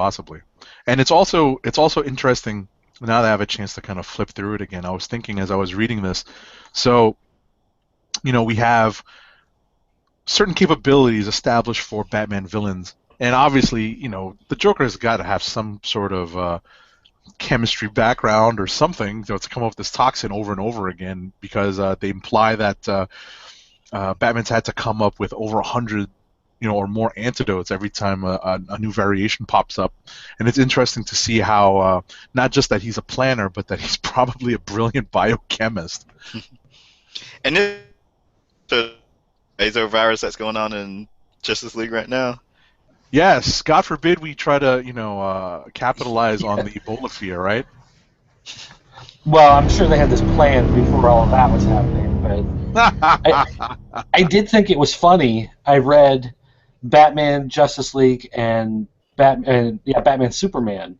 And it's also interesting now that I have a chance to kind of flip through it again. I was thinking as I was reading this, so we have certain capabilities established for Batman villains, and obviously the Joker has got to have some sort of chemistry background or something to come up with this toxin over and over again, because they imply that Batman's had to come up with over 100 or more antidotes every time a new variation pops up. And it's interesting to see how not just that he's a planner, but that he's probably a brilliant biochemist. And the Azo virus that's going on in Justice League right now. Yes, God forbid we try to capitalize on the Ebola fear, right? Well, I'm sure they had this planned before all of that was happening, but I did think it was funny. I read Batman, Justice League, and Batman, Superman,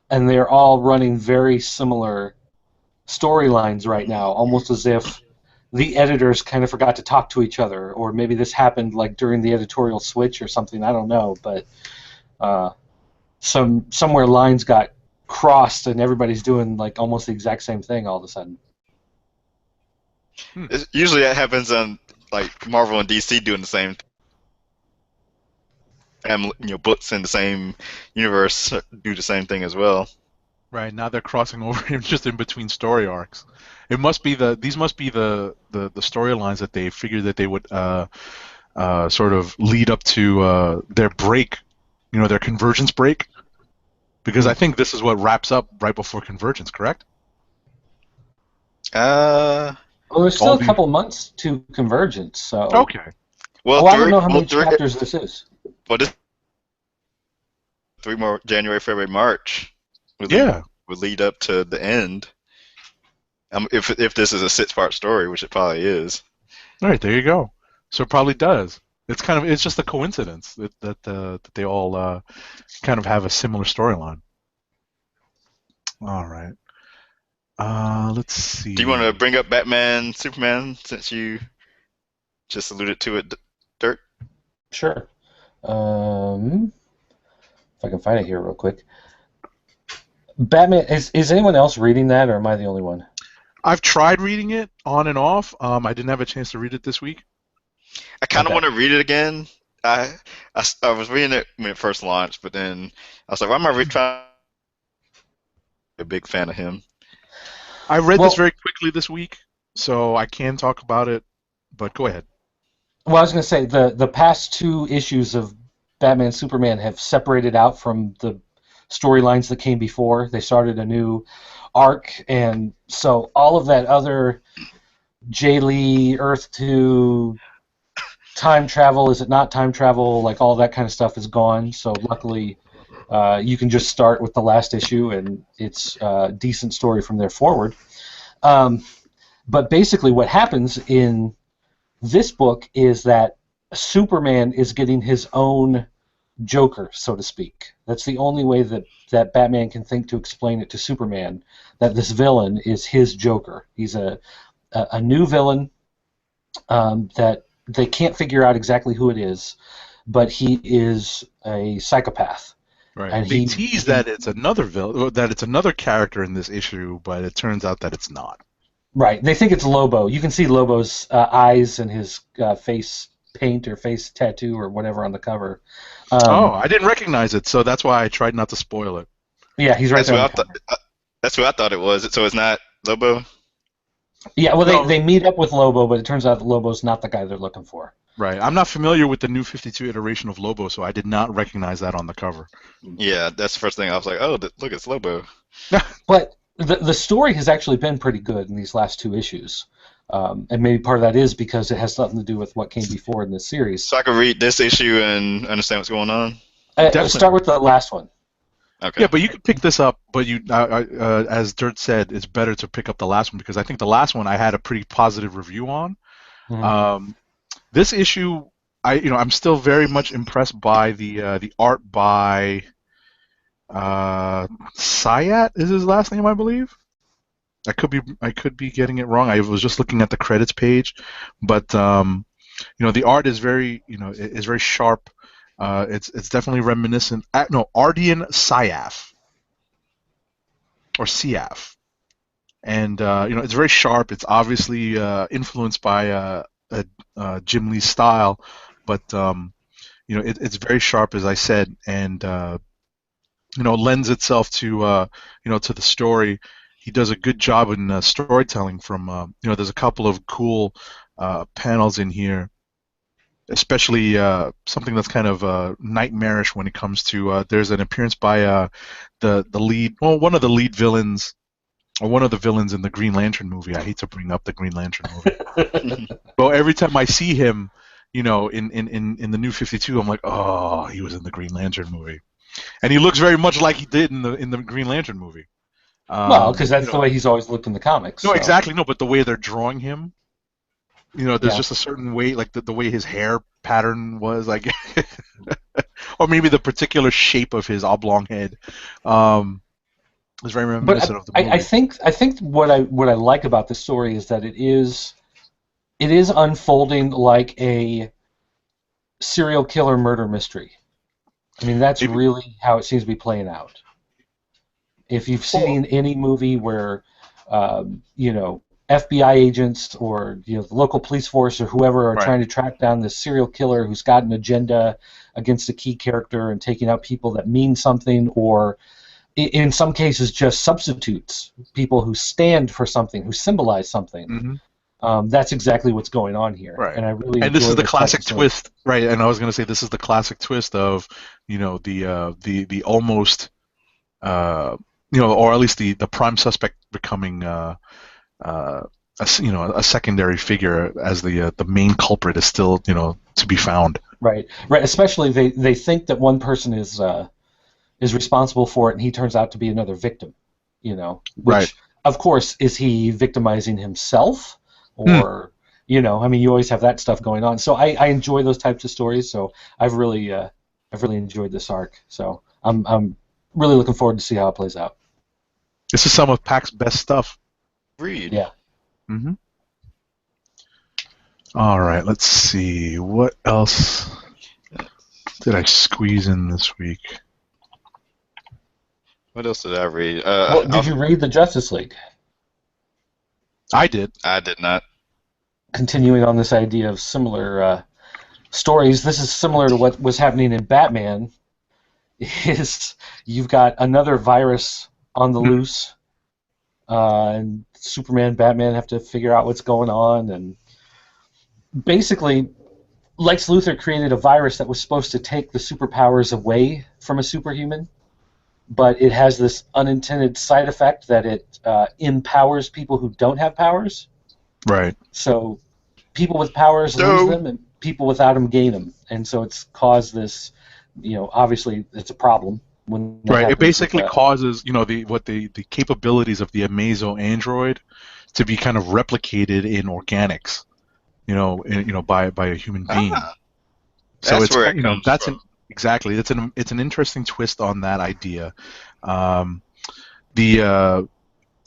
and they're all running very similar storylines right now, almost as if the editors kind of forgot to talk to each other, or maybe this happened during the editorial switch or something. I don't know, but somewhere lines got crossed and everybody's doing almost the exact same thing all of a sudden. Usually that happens on Marvel and DC doing the same thing. And books in the same universe do the same thing as well. Right, now they're crossing over just in between story arcs. These must be the storylines that they figured that they would sort of lead up to their break, their convergence break, because I think this is what wraps up right before convergence, correct? Well, there's still a couple months to convergence, so okay. Well, I don't know how many chapters this is. Well, this 3 more January, February, March. Would lead up to the end. If this is a 6-part story, which it probably is. All right, there you go. So it probably does. It's just a coincidence that they all kind of have a similar storyline. All right. Let's see. Do you want to bring up Batman, Superman, since you just alluded to it, Dirt? Sure. If I can find it here real quick. Batman, is anyone else reading that, or am I the only one? I've tried reading it on and off. I didn't have a chance to read it this week. I kind of want to read it again. I, I was reading it when it first launched, but then I was like, why am I trying? A big fan of him. I read this Well, very quickly this week, so I can talk about it. But go ahead. well, I was going to say the past two issues of Batman Superman have separated out from the storylines that came before. They started a new arc, and so all of that other Jay Lee, Earth 2, time travel, is it not time travel, like all that kind of stuff is gone. So luckily, you can just start with the last issue, and it's a decent story from there forward. Um, but basically, what happens in this book is that Superman is getting his own Joker, so to speak. That's the only way that Batman can think to explain it to Superman, that this villain is his Joker. He's a new villain that they can't figure out exactly who it is, but he is a psychopath. Right. And They tease that it's another that it's another character in this issue, but it turns out that it's not. Right. They think it's Lobo. You can see Lobo's eyes and his face paint or face tattoo or whatever on the cover. I didn't recognize it, so that's why I tried not to spoil it. Yeah, he's right That's there what on I the cover. thought. That's what I thought it was. So it's not Lobo. Yeah, well, No, they meet up with Lobo, but it turns out that Lobo's not the guy they're looking for. right. I'm not familiar with the new 52 iteration of Lobo, so I did not recognize that on the cover. Yeah, that's the first thing I was like, oh, look, it's Lobo. But the story has actually been pretty good in these last two issues. And maybe part of that is because it has something to do with what came before in this series. So I could read this issue and understand what's going on. Start with the last one. Okay. Yeah, but you can pick this up. But as Dirt said, it's better to pick up the last one because I think the last one I had a pretty positive review on. Mhm. This issue, I'm still very much impressed by the art by Sayat is his last name, I believe. I could be getting it wrong. I was just looking at the credits page, but the art is is very sharp. It's definitely reminiscent. No, Ardian Syaf or Siaf, and it's very sharp. It's obviously influenced by Jim Lee's style, but it's very sharp, as I said, and lends itself to to the story. He does a good job in storytelling. There's a couple of cool panels in here, especially something that's kind of nightmarish when it comes to. There's an appearance by the lead, well, one of the lead villains, or one of the villains in the Green Lantern movie. I hate to bring up the Green Lantern movie, but every time I see him, in the New 52, I'm like, oh, he was in the Green Lantern movie, and he looks very much like he did in the Green Lantern movie. Well, because that's the way he's always looked in the comics. No, so. exactly. No, but the way they're drawing him, there's Yeah. just a certain way, like the way his hair pattern was, like, or maybe the particular shape of his oblong head, is very reminiscent of the movie. I think what I like about this story is that it is unfolding like a serial killer murder mystery. I mean, that's really how it seems to be playing out. If you've seen any movie where, FBI agents or the local police force or whoever are Right. trying to track down this serial killer who's got an agenda against a key character and taking out people that mean something, or in some cases just substitutes, people who stand for something, who symbolize something. Mm-hmm. That's exactly what's going on here, Right. and I really. And this is the enjoy classic type of twist, right? And I was going to say this is the classic twist of, the almost, or at least the prime suspect becoming, a secondary figure as the main culprit is still, to be found. Right. Especially they think that one person is responsible for it, and he turns out to be another victim. Which, Right. of course, is he victimizing himself, or I mean, you always have that stuff going on. So I enjoy those types of stories. So I've really enjoyed this arc. So I'm really looking forward to see how it plays out. This is some of Pac's best stuff. Read. Yeah. Mm-hmm. All right, let's see. What else did I squeeze in this week? What else did I read? Did you read the Justice League? I did. I did not. Continuing on this idea of similar stories, this is similar to what was happening in Batman, is you've got another virus on the loose, and Superman, Batman have to figure out what's going on, and basically, Lex Luthor created a virus that was supposed to take the superpowers away from a superhuman, but it has this unintended side effect that it empowers people who don't have powers. Right. So people with powers lose them, and people without them gain them, and so it's caused this. Obviously, it's a problem when that Right. It happens basically with, causes, the capabilities of the Amazo android to be kind of replicated in organics, by a human being. So That's it's where it comes that's from. exactly it's an interesting twist on that idea. The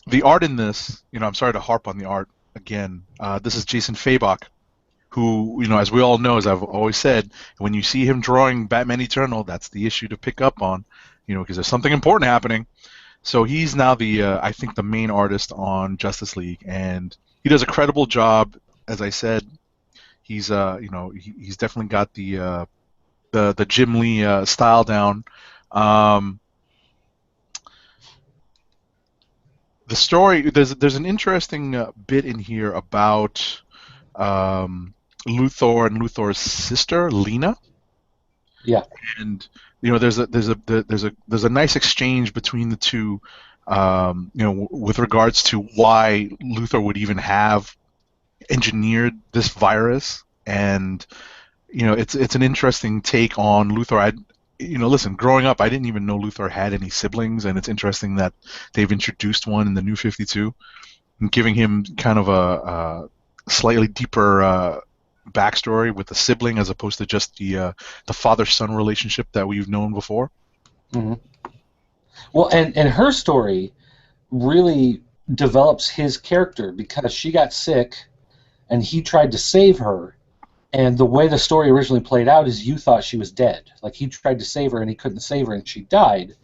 the art in this, I'm sorry to harp on the art again. This is Jason Fabok, who, as we all know, as I've always said, when you see him drawing Batman Eternal, that's the issue to pick up on, because there's something important happening. So he's now I think the main artist on Justice League, and he does a credible job. As I said, he's he's definitely got the Jim Lee style down. The story, there's an interesting bit in here about Luthor and Luthor's sister Lena. yeah. And there's a nice exchange between the two, with regards to why Luthor would even have engineered this virus. And it's an interesting take on Luthor. Listen, growing up, I didn't even know Luthor had any siblings, and it's interesting that they've introduced one in the New 52, and giving him kind of a slightly deeper backstory with the sibling as opposed to just the father-son relationship that we've known before. Mm-hmm. Well, and her story really develops his character because she got sick, and he tried to save her. And the way the story originally played out is you thought she was dead. Like, he tried to save her, and he couldn't save her, and she died.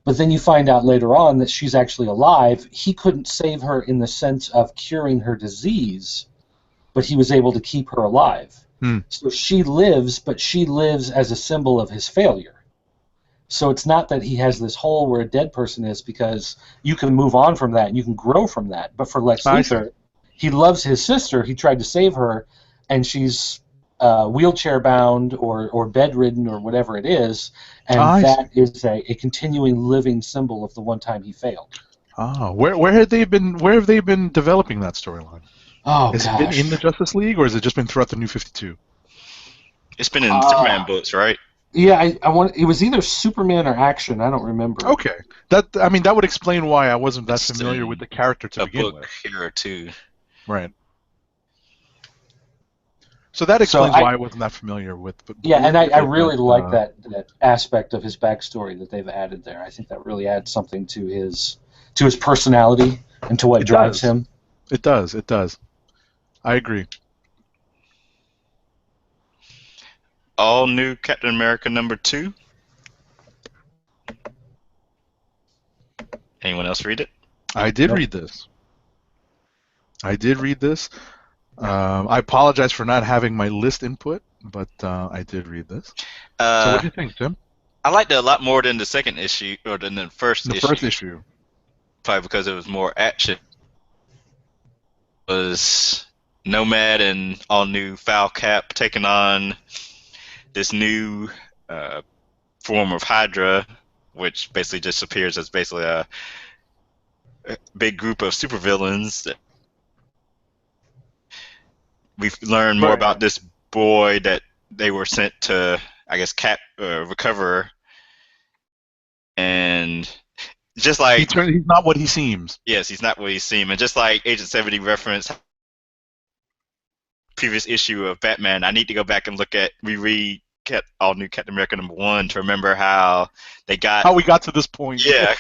But then you find out later on that she's actually alive. He couldn't save her in the sense of curing her disease, but he was able to keep her alive. So she lives, but she lives as a symbol of his failure. So it's not that he has this hole where a dead person is, because you can move on from that and you can grow from that. But for Lex Luthor, he loves his sister. He tried to save her, and she's wheelchair bound or bedridden or whatever it is, and that is a continuing living symbol of the one time he failed. Oh, where have they been developing that storyline? Oh, has gosh. it been in the Justice League, or has it just been throughout the New 52? It's been in Superman books, right? Yeah, I want. It was either Superman or Action. I don't remember. Okay, that would explain why I wasn't that familiar with the character to begin with. A book here or two. Right. So that explains why I wasn't that familiar with. And I really like that aspect of his backstory that they've added there. I think that really adds something to his personality and to what drives him. It does. It does. I agree. All new Captain America #2. Anyone else read it? I did read this. I apologize for not having my list input, but I did read this. So what do you think, Tim? I liked it a lot more than the second issue, or than the first issue. The first issue. Probably because it was more action. It was Nomad and all new Foul Cap taking on this new form of Hydra, which basically just appears as basically a big group of supervillains. We've learned more about this boy that they were sent to, I guess, recover, and just like he's not what he seems. Yes, he's not what he seems, and just like Agent 70 referenced previous issue of Batman, I need to go back and reread all new Captain America #1 to remember how we got to this point. Yeah,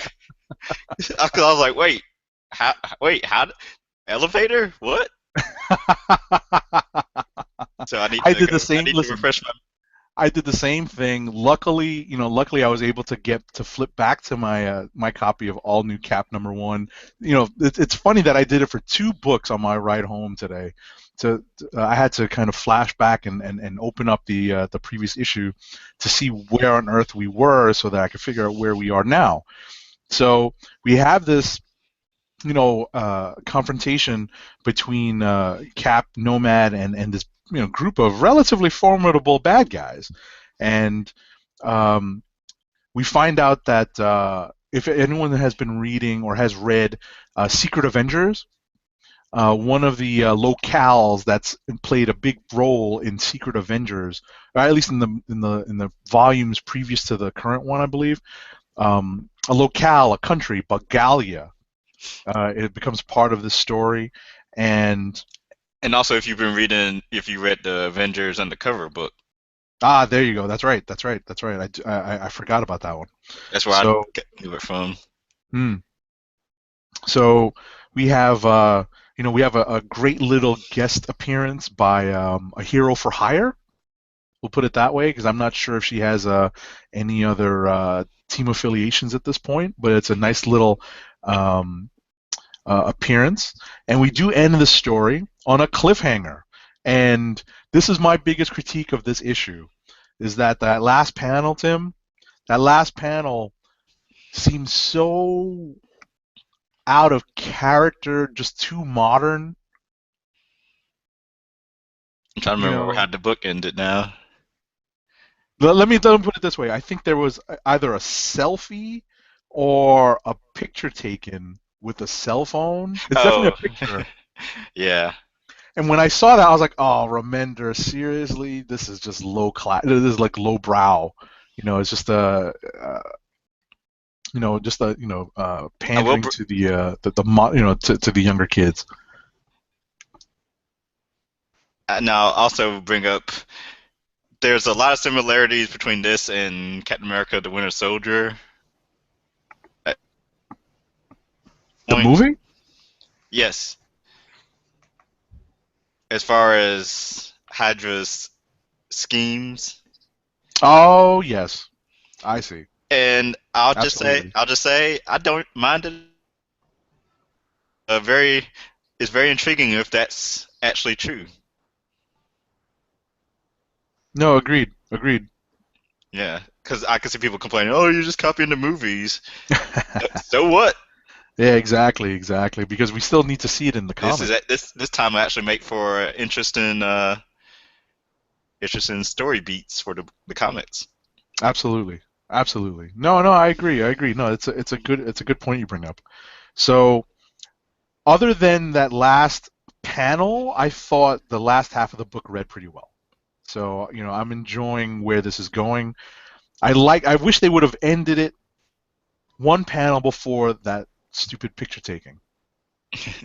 because I was like, wait, how elevator? What? So I need to refresh my. I did the same thing. Luckily, I was able to flip back to my my copy of All New Cap #1. It's funny that I did it for 2 books on my ride home today, I had to kind of flash back and open up the previous issue to see where on earth we were, so that I could figure out where we are now. So we have this, confrontation between Cap, Nomad, and this group of relatively formidable bad guys, and we find out that if anyone has been reading or has read Secret Avengers, one of the locales that's played a big role in Secret Avengers, or at least in the volumes previous to the current one, I believe, a locale, a country, Bagalia. It becomes part of the story, and also, if you read the Avengers Undercover book, there you go. That's right. I forgot about that one. that's where So, I knew it from. So we have a great little guest appearance by a hero for hire. We'll put it that way, because I'm not sure if she has any other team affiliations at this point, but it's a nice little appearance. And we do end the story on a cliffhanger. And this is my biggest critique of this issue, is that last panel, Tim, that last panel seems so out of character, just too modern. I'm trying to remember how the book ended now. Let me put it this way. I think there was either a selfie or a picture taken with a cell phone. It's definitely a picture. Yeah. And when I saw that, I was like, "Oh, Remender, seriously? This is just low class. This is like low brow. It's just pandering to to the younger kids." Now, I'll also bring up, there's a lot of similarities between this and Captain America: The Winter Soldier. The movie? Yes. As far as Hydra's schemes. Oh yes, I see. And I'll just say, I don't mind it. It's very intriguing if that's actually true. No, agreed. Yeah, because I can see people complaining, "Oh, you're just copying the movies." So what? Yeah, exactly. Because we still need to see it in the comics. This time will actually make for interesting story beats for the comics. Absolutely. No, I agree. No, it's a good point you bring up. So, other than that last panel, I thought the last half of the book read pretty well. So, I'm enjoying where this is going. I wish they would have ended it one panel before that stupid picture taking.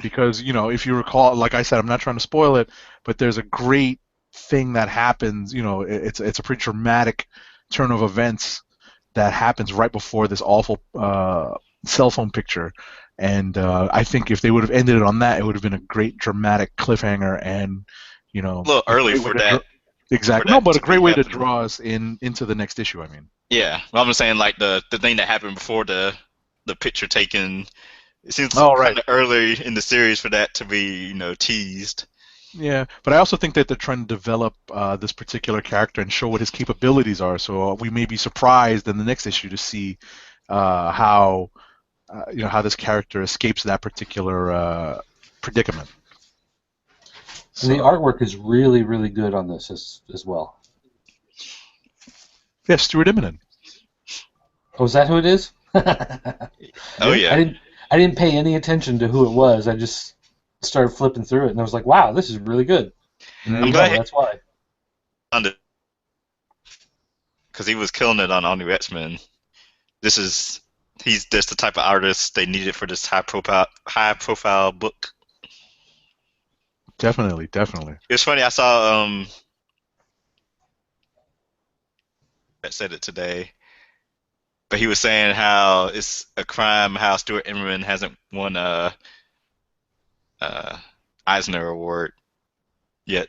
Because, if you recall, like I said, I'm not trying to spoil it, but there's a great thing that happens. It's a pretty dramatic turn of events that happens right before this awful cell phone picture. And I think if they would have ended it on that, it would have been a great dramatic cliffhanger, and a little early for that. Exactly. No, but a great way to draw us into the next issue. I mean. Yeah, well, I'm saying like the thing that happened before the picture taken. It seems right. kind of early in the series for that to be teased. Yeah, but I also think that they're trying to develop this particular character and show what his capabilities are. So we may be surprised in the next issue to see how this character escapes that particular predicament. And the artwork is really, really good on this as well. Yeah, Stuart Immonen. Oh, is that who it is? Oh yeah. I didn't pay any attention to who it was. I just started flipping through it, and I was like, "Wow, this is really good." I'm glad that's why. Because he was killing it on All New X-Men. He's just the type of artist they needed for this high profile book. Definitely. It was funny. I saw that said it today, but he was saying how it's a crime how Stuart Immonen hasn't won a Eisner Award yet,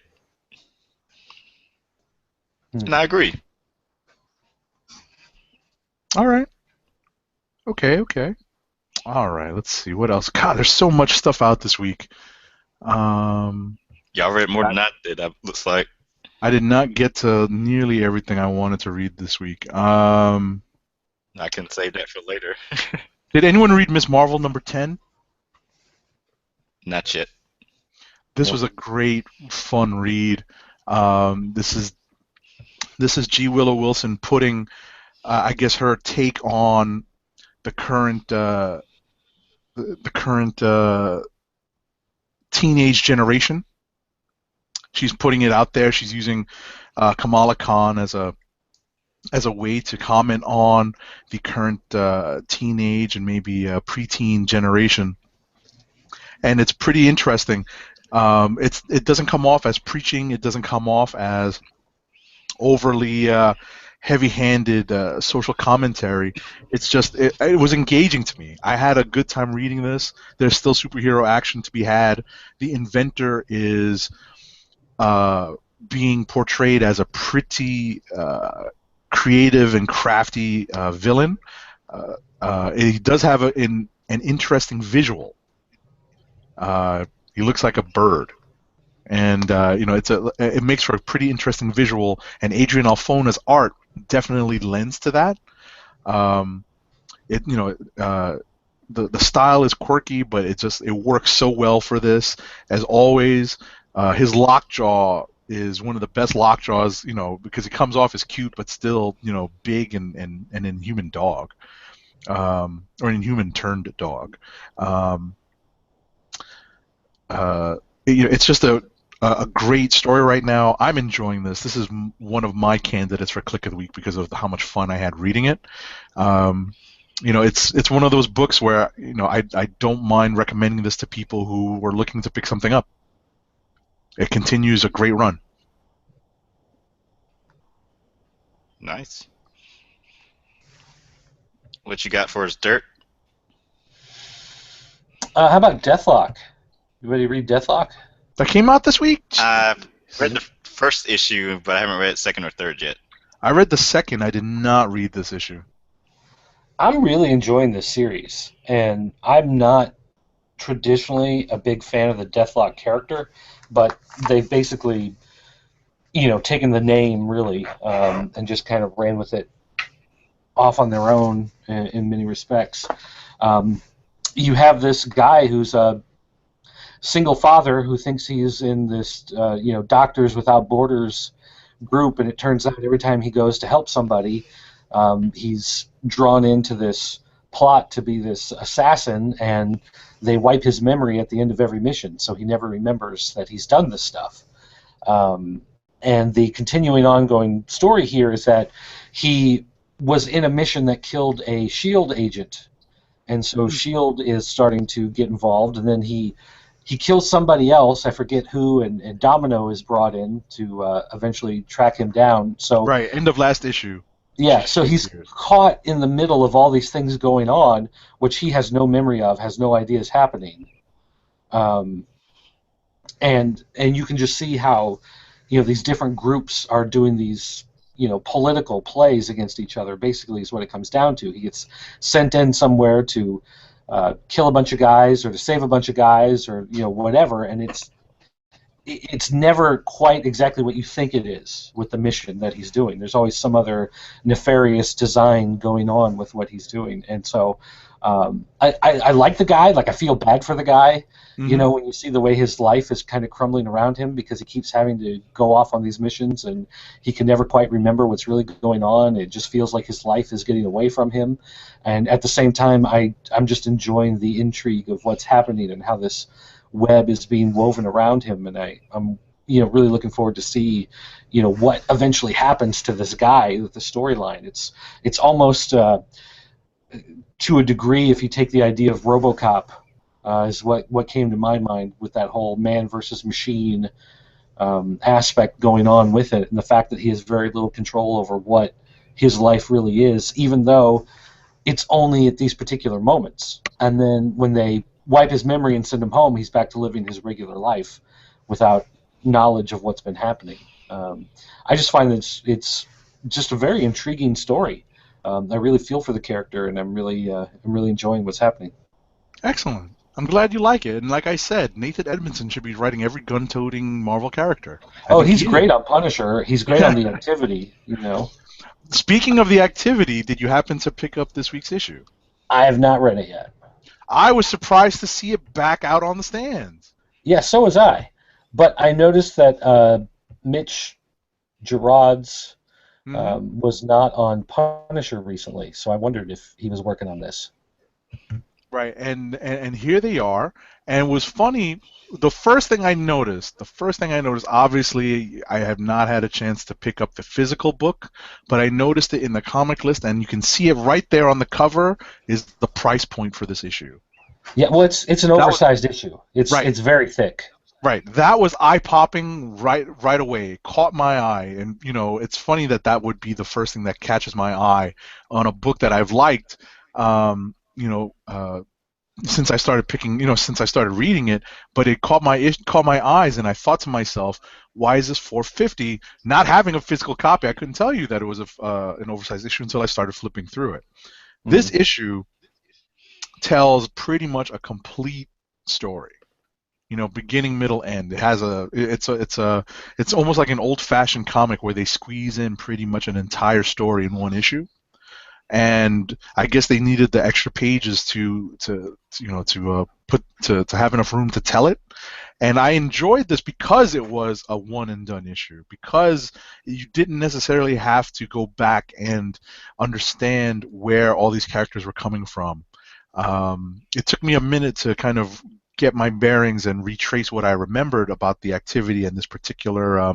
and I agree. All right. Okay. All right. Let's see what else. God, there's so much stuff out this week. Yeah, Y'all read more than I did. Looks like. I did not get to nearly everything I wanted to read this week. I can save that for later. Did anyone read Miss Marvel #10? Not yet. This Nope. was a great, fun read. This is G. Willow Wilson putting, I guess, her take on the current teenage generation. She's putting it out there. She's using Kamala Khan as a way to comment on the current teenage and maybe preteen generation, and it's pretty interesting. It doesn't come off as preaching. It doesn't come off as overly heavy-handed social commentary. It's just it was engaging to me. I had a good time reading this. There's still superhero action to be had. The inventor is being portrayed as a pretty creative and crafty villain. He does have an interesting visual. He looks like a bird, and it makes for a pretty interesting visual. And Adrian Alphona's art definitely lends to that. The style is quirky, but it works so well for this. As always, his lockjaw is one of the best lockjaws, because he comes off as cute, but still, big and an inhuman dog, or an inhuman turned dog. It's just a great story right now. I'm enjoying this. This is one of my candidates for Click of the Week because of how much fun I had reading it. It's one of those books where I don't mind recommending this to people who were looking to pick something up. It continues a great run. Nice. What you got for us, Dirt? How about Deathlock? You ready to read Deathlock? That came out this week? I've read the first issue, but I haven't read second or third yet. I read the second. I did not read this issue. I'm really enjoying this series, and I'm not traditionally a big fan of the Deathlock character, but they've basically, taken the name really and just kind of ran with it off on their own in many respects. You have this guy who's a single father who thinks he's in this, Doctors Without Borders group, and it turns out every time he goes to help somebody, he's drawn into this plot to be this assassin, and they wipe his memory at the end of every mission, so he never remembers that he's done this stuff. And the continuing ongoing story here is that he was in a mission that killed a S.H.I.E.L.D. agent, and so S.H.I.E.L.D. is starting to get involved, and then he kills somebody else, I forget who, and Domino is brought in to eventually track him down. So right, end of last issue. Yeah, so he's caught in the middle of all these things going on, which he has no memory of, has no idea is happening. And you can just see how, these different groups are doing these, political plays against each other, basically is what it comes down to. He gets sent in somewhere to kill a bunch of guys or to save a bunch of guys or, whatever, and it's never quite exactly what you think it is with the mission that he's doing. There's always some other nefarious design going on with what he's doing. And so I like the guy. Like, I feel bad for the guy, Mm-hmm. when you see the way his life is kind of crumbling around him because he keeps having to go off on these missions and he can never quite remember what's really going on. It just feels like his life is getting away from him. And at the same time, I'm just enjoying the intrigue of what's happening and how this web is being woven around him, and I'm really looking forward to see what eventually happens to this guy with the storyline. It's almost to a degree, if you take the idea of RoboCop, is what came to my mind with that whole man versus machine aspect going on with it, and the fact that he has very little control over what his life really is, even though it's only at these particular moments. And then when they wipe his memory and send him home, he's back to living his regular life without knowledge of what's been happening. I just find that it's just a very intriguing story. I really feel for the character, and I'm really enjoying what's happening. Excellent. I'm glad you like it. And like I said, Nathan Edmondson should be writing every gun-toting Marvel character. I Oh, think he's he is. great on Punisher. He's great on the Activity. Speaking of the activity, did you happen to pick up this week's issue? I have not read it yet. I was surprised to see it back out on the stands. Yeah, so was I. But I noticed that Mitch Gerard's was not on Punisher recently, so I wondered if he was working on this. Right, and here they are. And it was funny. The first thing I noticed, obviously, I have not had a chance to pick up the physical book, but I noticed it in the comic list, and you can see it right there on the cover is the price point for this issue. Yeah, well, it's an oversized issue. It's very thick. Right, that was eye-popping right away. It caught my eye, and it's funny that would be the first thing that catches my eye on a book that I've liked. Since I started since I started reading it, but it caught my eyes, and I thought to myself, why is this $4.50? Not having a physical copy, I couldn't tell you that it was an oversized issue until I started flipping through it. This issue tells pretty much a complete story. Beginning, middle, end. It's almost like an old-fashioned comic where they squeeze in pretty much an entire story in one issue. And I guess they needed the extra pages to have enough room to tell it. And I enjoyed this because it was a one and done issue, because you didn't necessarily have to go back and understand where all these characters were coming from. It took me a minute to kind of get my bearings and retrace what I remembered about the activity and this particular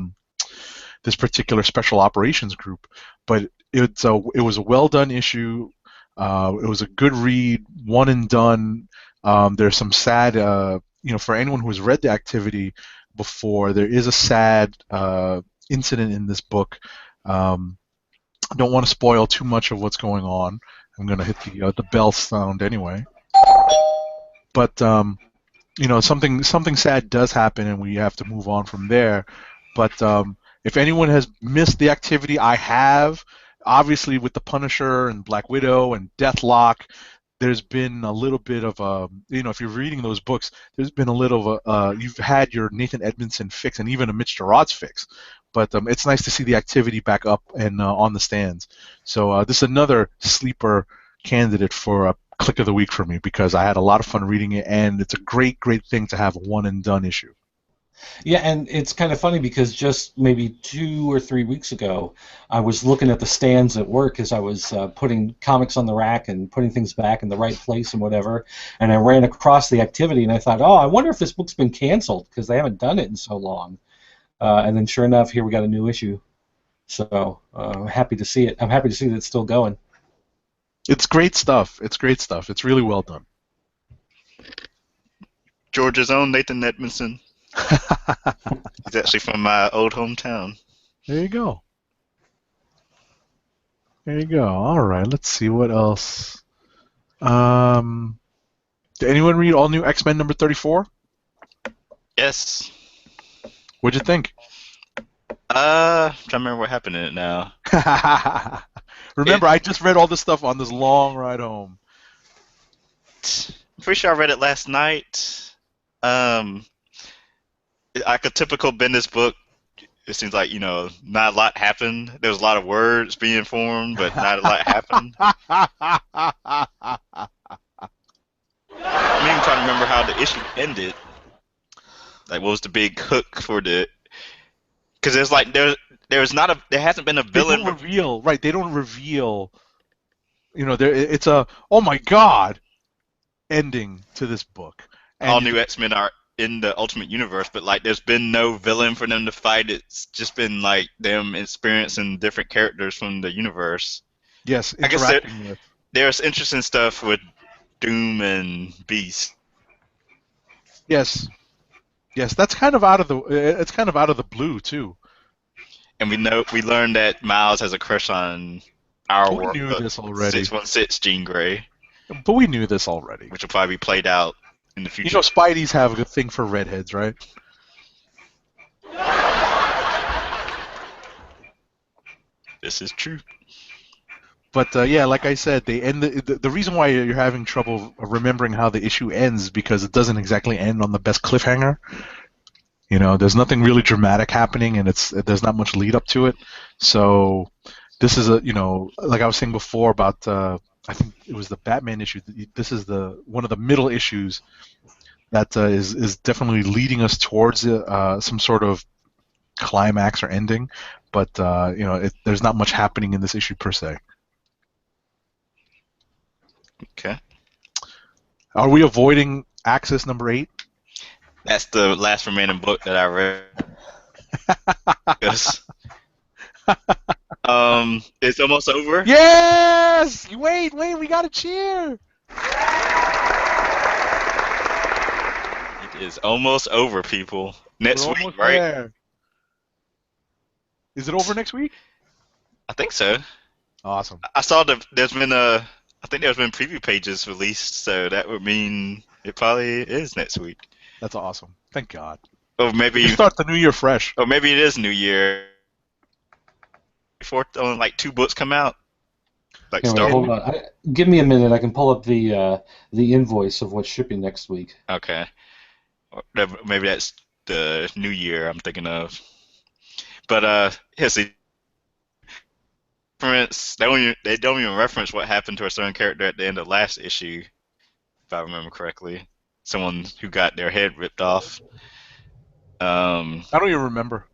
special operations group, but it was a well done issue. It was a good read, one and done. There's some sad, for anyone who has read the activity before, there is a sad incident in this book. I don't want to spoil too much of what's going on. I'm going to hit the bell sound anyway. But something sad does happen, and we have to move on from there. But if anyone has missed the activity, I have. Obviously, with the Punisher and Black Widow and Deathlock, there's been a little bit of a, if you're reading those books, there's been a little of you've had your Nathan Edmondson fix and even a Mitch Gerads fix. But it's nice to see the activity back up and on the stands. So this is another sleeper candidate for a Click of the Week for me, because I had a lot of fun reading it, and it's a great thing to have a one and done issue. Yeah, and it's kind of funny because just maybe 2 or 3 weeks ago, I was looking at the stands at work as I was putting comics on the rack and putting things back in the right place and whatever, and I ran across the activity, and I thought, oh, I wonder if this book's been canceled because they haven't done it in so long. And then sure enough, here we got a new issue. So I'm happy to see it. I'm happy to see that it's still going. It's great stuff. It's really well done. Georgia's own Nathan Edmondson. He's actually from my old hometown. There you go. All right, let's see what else. Did anyone read All New X-Men number 34? Yes. What'd you think? I'm trying to remember what happened in it now. Remember, I just read all this stuff on this long ride home. I'm pretty sure I read it last night. Like a typical Bendis book, it seems like, not a lot happened. There was a lot of words being formed, but not a lot happened. I'm even trying to remember how the issue ended. Like, what was the big hook for the... Because there hasn't been a villain... They don't reveal, right, they don't reveal... it's a, oh my god, ending to this book. And All New X-Men are in the Ultimate Universe, but there's been no villain for them to fight. It's just been them experiencing different characters from the universe. Yes, I guess there's interesting stuff with Doom and Beast. Yes, that's kind of out of the blue too. And we learned that Miles has a crush on our We knew this already. 616 Jean Grey. But we knew this already. Which will probably be played out in the future. Spideys have a thing for redheads, right? This is true. But yeah, like I said, they end the reason why you're having trouble remembering how the issue ends because it doesn't exactly end on the best cliffhanger. You know, there's nothing really dramatic happening, and there's not much lead up to it. So this is like I was saying before about I think it was the Batman issue. This is the one of the middle issues that is definitely leading us towards some sort of climax or ending. But there's not much happening in this issue per se. Okay. Are we avoiding Axis number 8? That's the last remaining book that I read. Yes. It's almost over. Yes! Wait, we gotta cheer! It is almost over, people. Next We're week, almost right? there. Is it over next week? I think so. Awesome. I saw I think there's been preview pages released, so that would mean it probably is next week. That's awesome. Thank God. Or maybe We start the new year fresh. Or maybe it is New Year. Before only like 2 books come out. Like Anyway, Star hold Wars. on. Give me a minute. I can pull up the invoice of what's shipping next week. Okay. Or maybe that's the New Year I'm thinking of. But here's the reference. They don't even reference what happened to a certain character at the end of last issue, if I remember correctly. Someone who got their head ripped off. I don't even remember.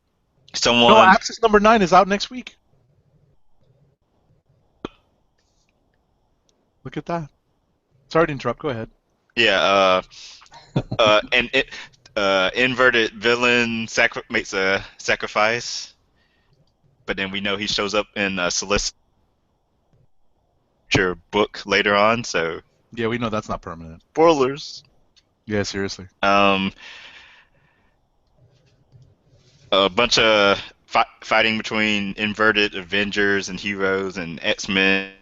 Someone. No, Axis number 9 is out next week. Look at that. Sorry to interrupt. Go ahead. Yeah. And inverted villain makes a sacrifice, but then we know he shows up in a Celestial book later on. So Yeah, we know that's not permanent. spoilers. Yeah, seriously. A bunch of fighting between inverted Avengers and heroes and X-Men,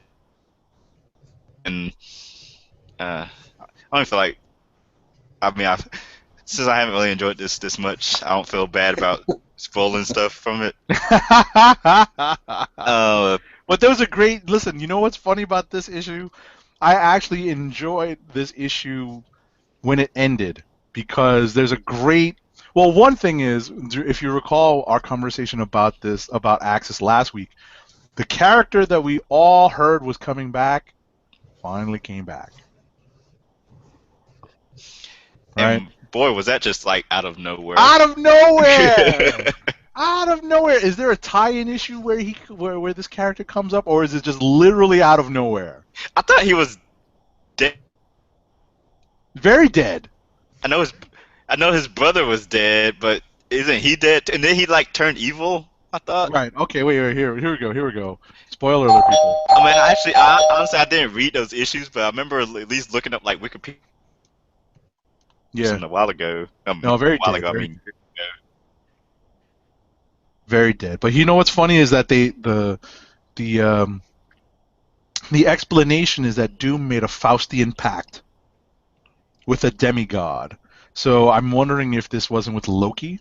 and I don't feel like. I mean, since I haven't really enjoyed this much, I don't feel bad about spoiling stuff from it. But there was a great. Listen, you know what's funny about this issue? I actually enjoyed this issue when it ended because there's a great. Well, one thing is, if you recall our conversation about Axis last week, the character that we all heard was coming back finally came back. Right? And boy, was that just like out of nowhere. Out of nowhere! Out of nowhere! Is there a tie-in issue where this character comes up, or is it just literally out of nowhere? I thought he was dead. Very dead. I know his brother was dead, but isn't he dead? And then he like turned evil. I thought. Right. Okay. Wait. Here we go. Spoiler alert, people. I mean, honestly, I didn't read those issues, but I remember at least looking up like Wikipedia. Yeah. A while ago. No, very a while dead. ago. Very, very dead. But you know what's funny is that the explanation is that Doom made a Faustian pact with a demigod. So I'm wondering if this wasn't with Loki.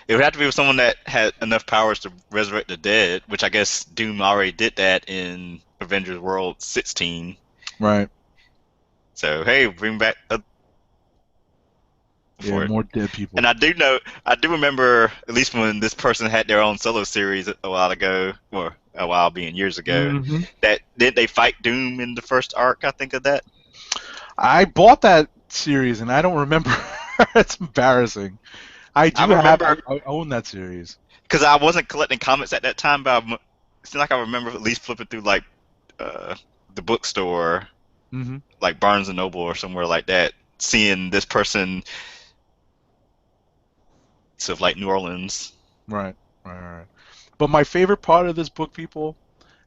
It would have to be with someone that had enough powers to resurrect the dead, which I guess Doom already did that in Avengers World 16. Right. So hey, bring back more dead people. And I do remember at least when this person had their own solo series a while ago, or a while being years ago. That did they fight Doom in the first arc? I think of that. I bought that series and I don't remember. It's embarrassing. I own that series. Because I wasn't collecting comics at that time, but it seemed like I remember at least flipping through like the bookstore, like Barnes and Noble or somewhere like that, seeing this person of like New Orleans. Right. But my favorite part of this book, people,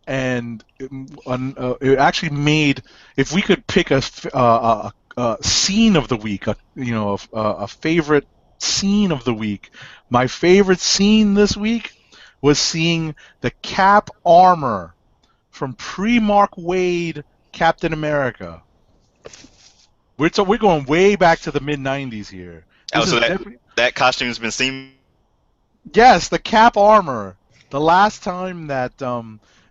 and it actually made, if we could pick a scene of the week, a favorite scene of the week, my favorite scene this week was seeing the Cap armor from pre-Mark Waid Captain America. We're going way back to the mid-90s here. So that costume has been seen. Yes, the Cap armor. The last time that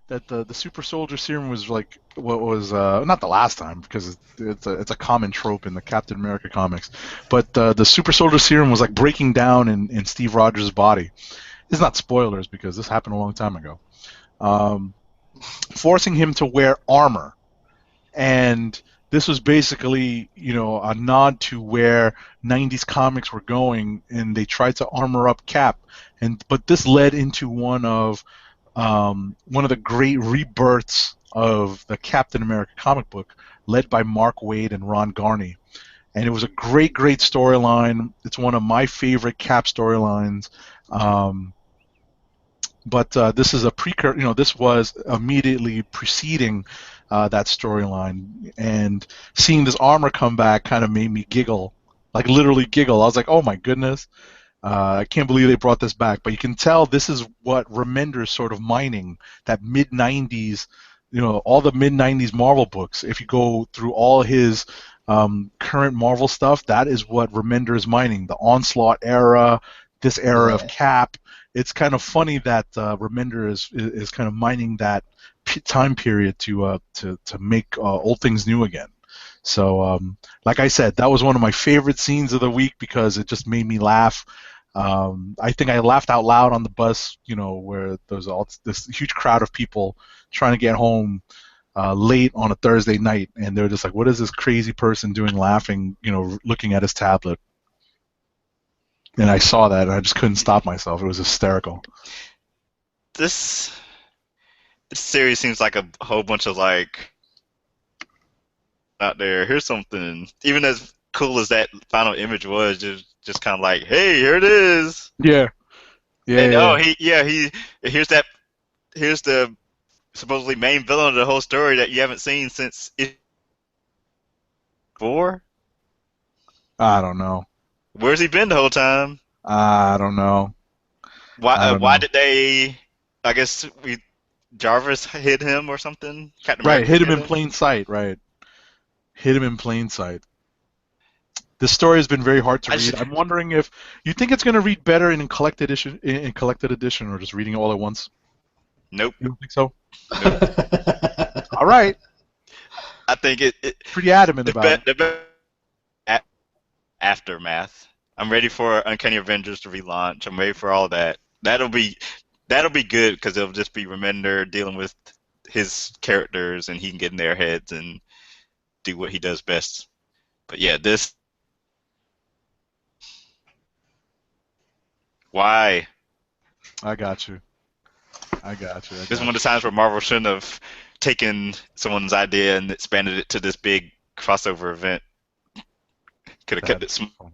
that the super soldier serum was like what was not the last time because it's a common trope in the Captain America comics, but the super soldier serum was like breaking down in Steve Rogers' body. It's not spoilers because this happened a long time ago. Um, Forcing him to wear armor, and this was basically a nod to where 90s comics were going, and they tried to armor up Cap, but this led into one of the great rebirths of the Captain America comic book, led by Mark Waid and Ron Garney. And it was a great, great storyline. It's one of my favorite Cap storylines. But this is a precursor. This was immediately preceding that storyline, and seeing this armor come back kind of made me giggle, like literally giggle. I was like, "Oh my goodness, I can't believe they brought this back." But you can tell this is what Remender's sort of mining, that mid '90s, all the mid '90s Marvel books. If you go through all his current Marvel stuff, that is what Remender is mining. The Onslaught era, this era of Cap. It's kind of funny that Remender is kind of mining that time period to make old things new again. So, like I said, that was one of my favorite scenes of the week because it just made me laugh. I think I laughed out loud on the bus, where there's this huge crowd of people trying to get home late on a Thursday night, and they're just like, "What is this crazy person doing, laughing, looking at his tablet?" And I saw that, and I just couldn't stop myself. It was hysterical. This series seems like a whole bunch of like out there. Here's something. Even as cool as that final image was, just kind of like, hey, here it is. Yeah. And here's the supposedly main villain of the whole story that you haven't seen since issue 4. I don't know. Where's he been the whole time? I don't know. Why did they? I guess Jarvis hid him or something. Captain Right, America hid him in plain sight. Right, hid him in plain sight. This story has been very hard to read. I'm wondering if you think it's going to read better in collected edition, or just reading it all at once. Nope. You don't think so? Nope. All right. I think it pretty adamant about it. Aftermath. I'm ready for Uncanny Avengers to relaunch. I'm ready for all that. That'll be good because it'll just be Remender dealing with his characters, and he can get in their heads and do what he does best. But yeah, this. Why? I got you. This is one of the times where Marvel shouldn't have taken someone's idea and expanded it to this big crossover event. Could have kept it small.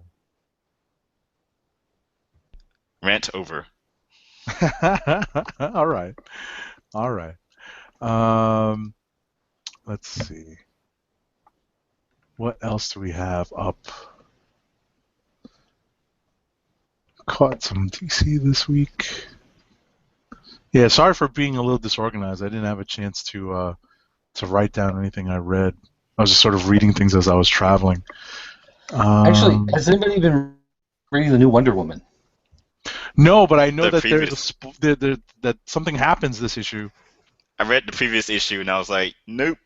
Rant over. All right. Let's see. What else do we have up? Caught some DC this week. Yeah, sorry for being a little disorganized. I didn't have a chance to write down anything I read. I was just sort of reading things as I was traveling. Actually, has anybody been reading the new Wonder Woman? No, but I know that that something happens this issue. I read the previous issue and I was like, nope.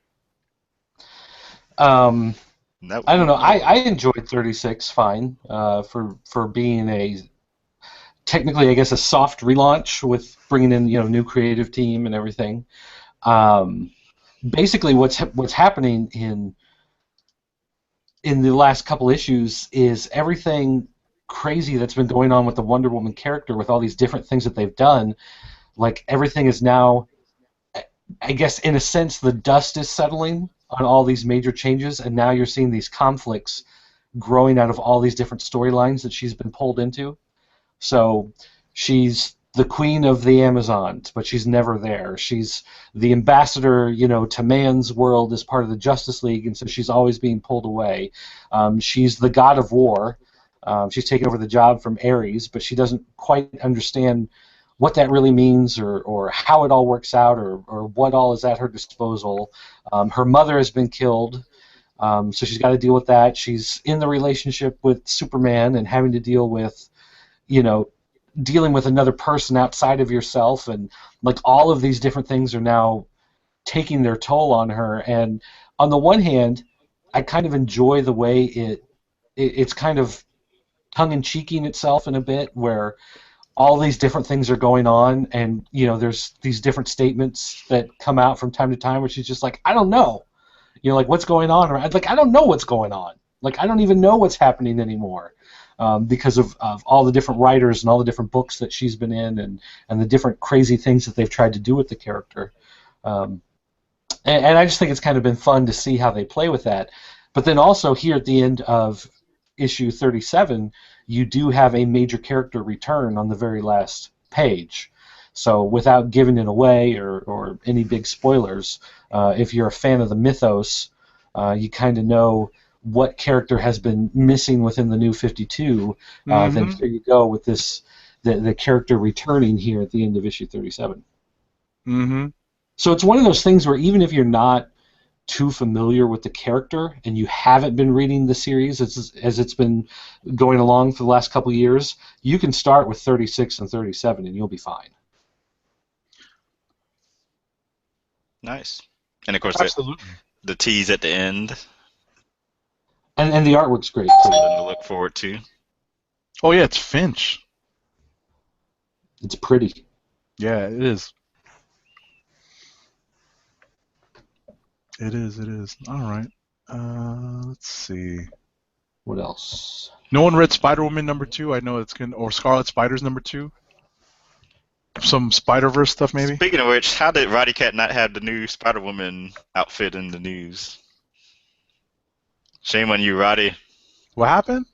Nope. I don't know. I enjoyed 36 fine for being a technically, I guess, a soft relaunch with bringing in new creative team and everything. Basically, what's happening in the last couple issues is everything crazy that's been going on with the Wonder Woman character, with all these different things that they've done. Like, everything is now, I guess, in a sense, the dust is settling on all these major changes, and now you're seeing these conflicts growing out of all these different storylines that she's been pulled into. So she's the queen of the Amazons, but she's never there. She's the ambassador, to man's world as part of the Justice League, and so she's always being pulled away. She's the god of war. She's taken over the job from Ares, but she doesn't quite understand what that really means, or how it all works out, or what all is at her disposal. Her mother has been killed, so she's got to deal with that. She's in the relationship with Superman and having to deal with, dealing with another person outside of yourself, and like all of these different things are now taking their toll on her. And on the one hand, I kind of enjoy the way it's kind of tongue-in-cheeking itself in a bit, where all these different things are going on, and there's these different statements that come out from time to time where she's just like, I don't know, like, what's going on, or like, I don't know what's going on, like, I don't even know what's happening anymore, because of all the different writers and all the different books that she's been in, and the different crazy things that they've tried to do with the character. And I just think it's kind of been fun to see how they play with that. But then also here at the end of issue 37, you do have a major character return on the very last page. So without giving it away or any big spoilers, if you're a fan of the mythos, you kind of know what character has been missing within the New 52. Then here you go with this, the character returning here at the end of issue 37. Mm-hmm. So it's one of those things where even if you're not too familiar with the character and you haven't been reading the series as it's been going along for the last couple of years, you can start with 36 and 37 and you'll be fine. Nice. And of course, Absolutely. the tease at the end. And the artwork's great too. Something to look forward to. Oh yeah, it's Finch. It's pretty. Yeah, it is. It is. All right. Let's see. What else? No one read Spider-Woman #2. I know it's going, or Scarlet Spider's #2. Some Spider-Verse stuff, maybe. Speaking of which, how did Roddy Cat not have the new Spider-Woman outfit in the news? Shame on you, Roddy. What happened?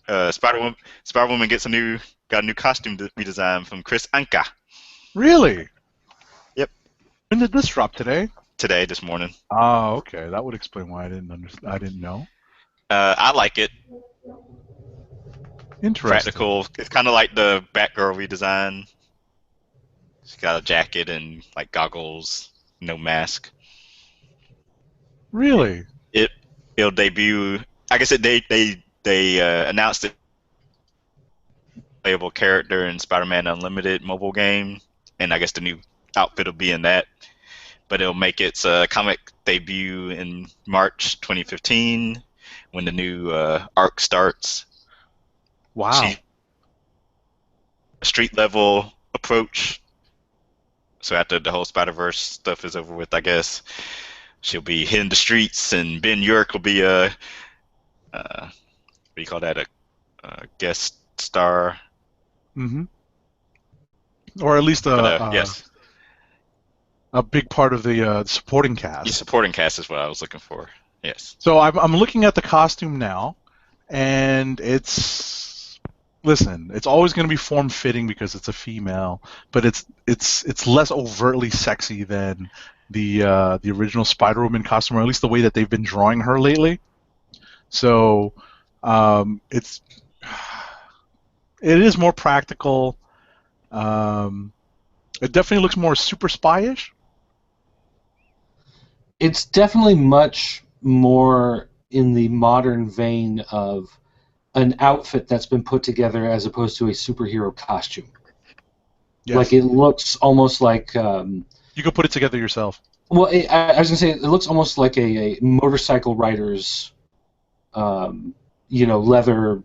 Spider-Woman got a new costume redesign from Chris Anka. Really? Yep. When did this drop? Today? Today, this morning. Oh, okay. That would explain why I didn't know. I like it. Interesting. Practical. It's kind of like the Batgirl redesign. She's got a jacket and like goggles, no mask. Really? It'll debut. I guess they announced it. Playable character in Spider-Man Unlimited mobile game, and I guess the new outfit will be in that. But it'll make its comic debut in March 2015 when the new arc starts. Wow. Street level approach. So after the whole Spider-Verse stuff is over with, I guess she'll be hitting the streets, and Ben Urich will be a what do you call that? A guest star. Mm-hmm. Or at least yes. A big part of the supporting cast. The supporting cast is what I was looking for. Yes. So I'm looking at the costume now, and listen, it's always going to be form-fitting because it's a female, but it's less overtly sexy than the original Spider-Woman costume, or at least the way that they've been drawing her lately. So it is more practical. It definitely looks more super spy-ish. It's definitely much more in the modern vein of an outfit that's been put together as opposed to a superhero costume. Yes. Like, it looks almost like... you could put it together yourself. Well, I was going to say, it looks almost like a motorcycle rider's leather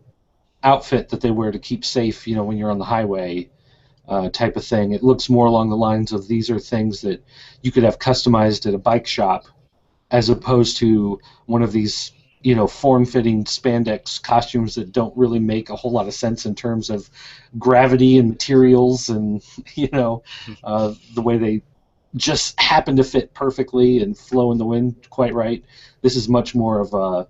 outfit that they wear to keep safe, when you're on the highway, type of thing. It looks more along the lines of these are things that you could have customized at a bike shop, as opposed to one of these, form-fitting spandex costumes that don't really make a whole lot of sense in terms of gravity and materials and, the way they just happen to fit perfectly and flow in the wind quite right. This is much more of a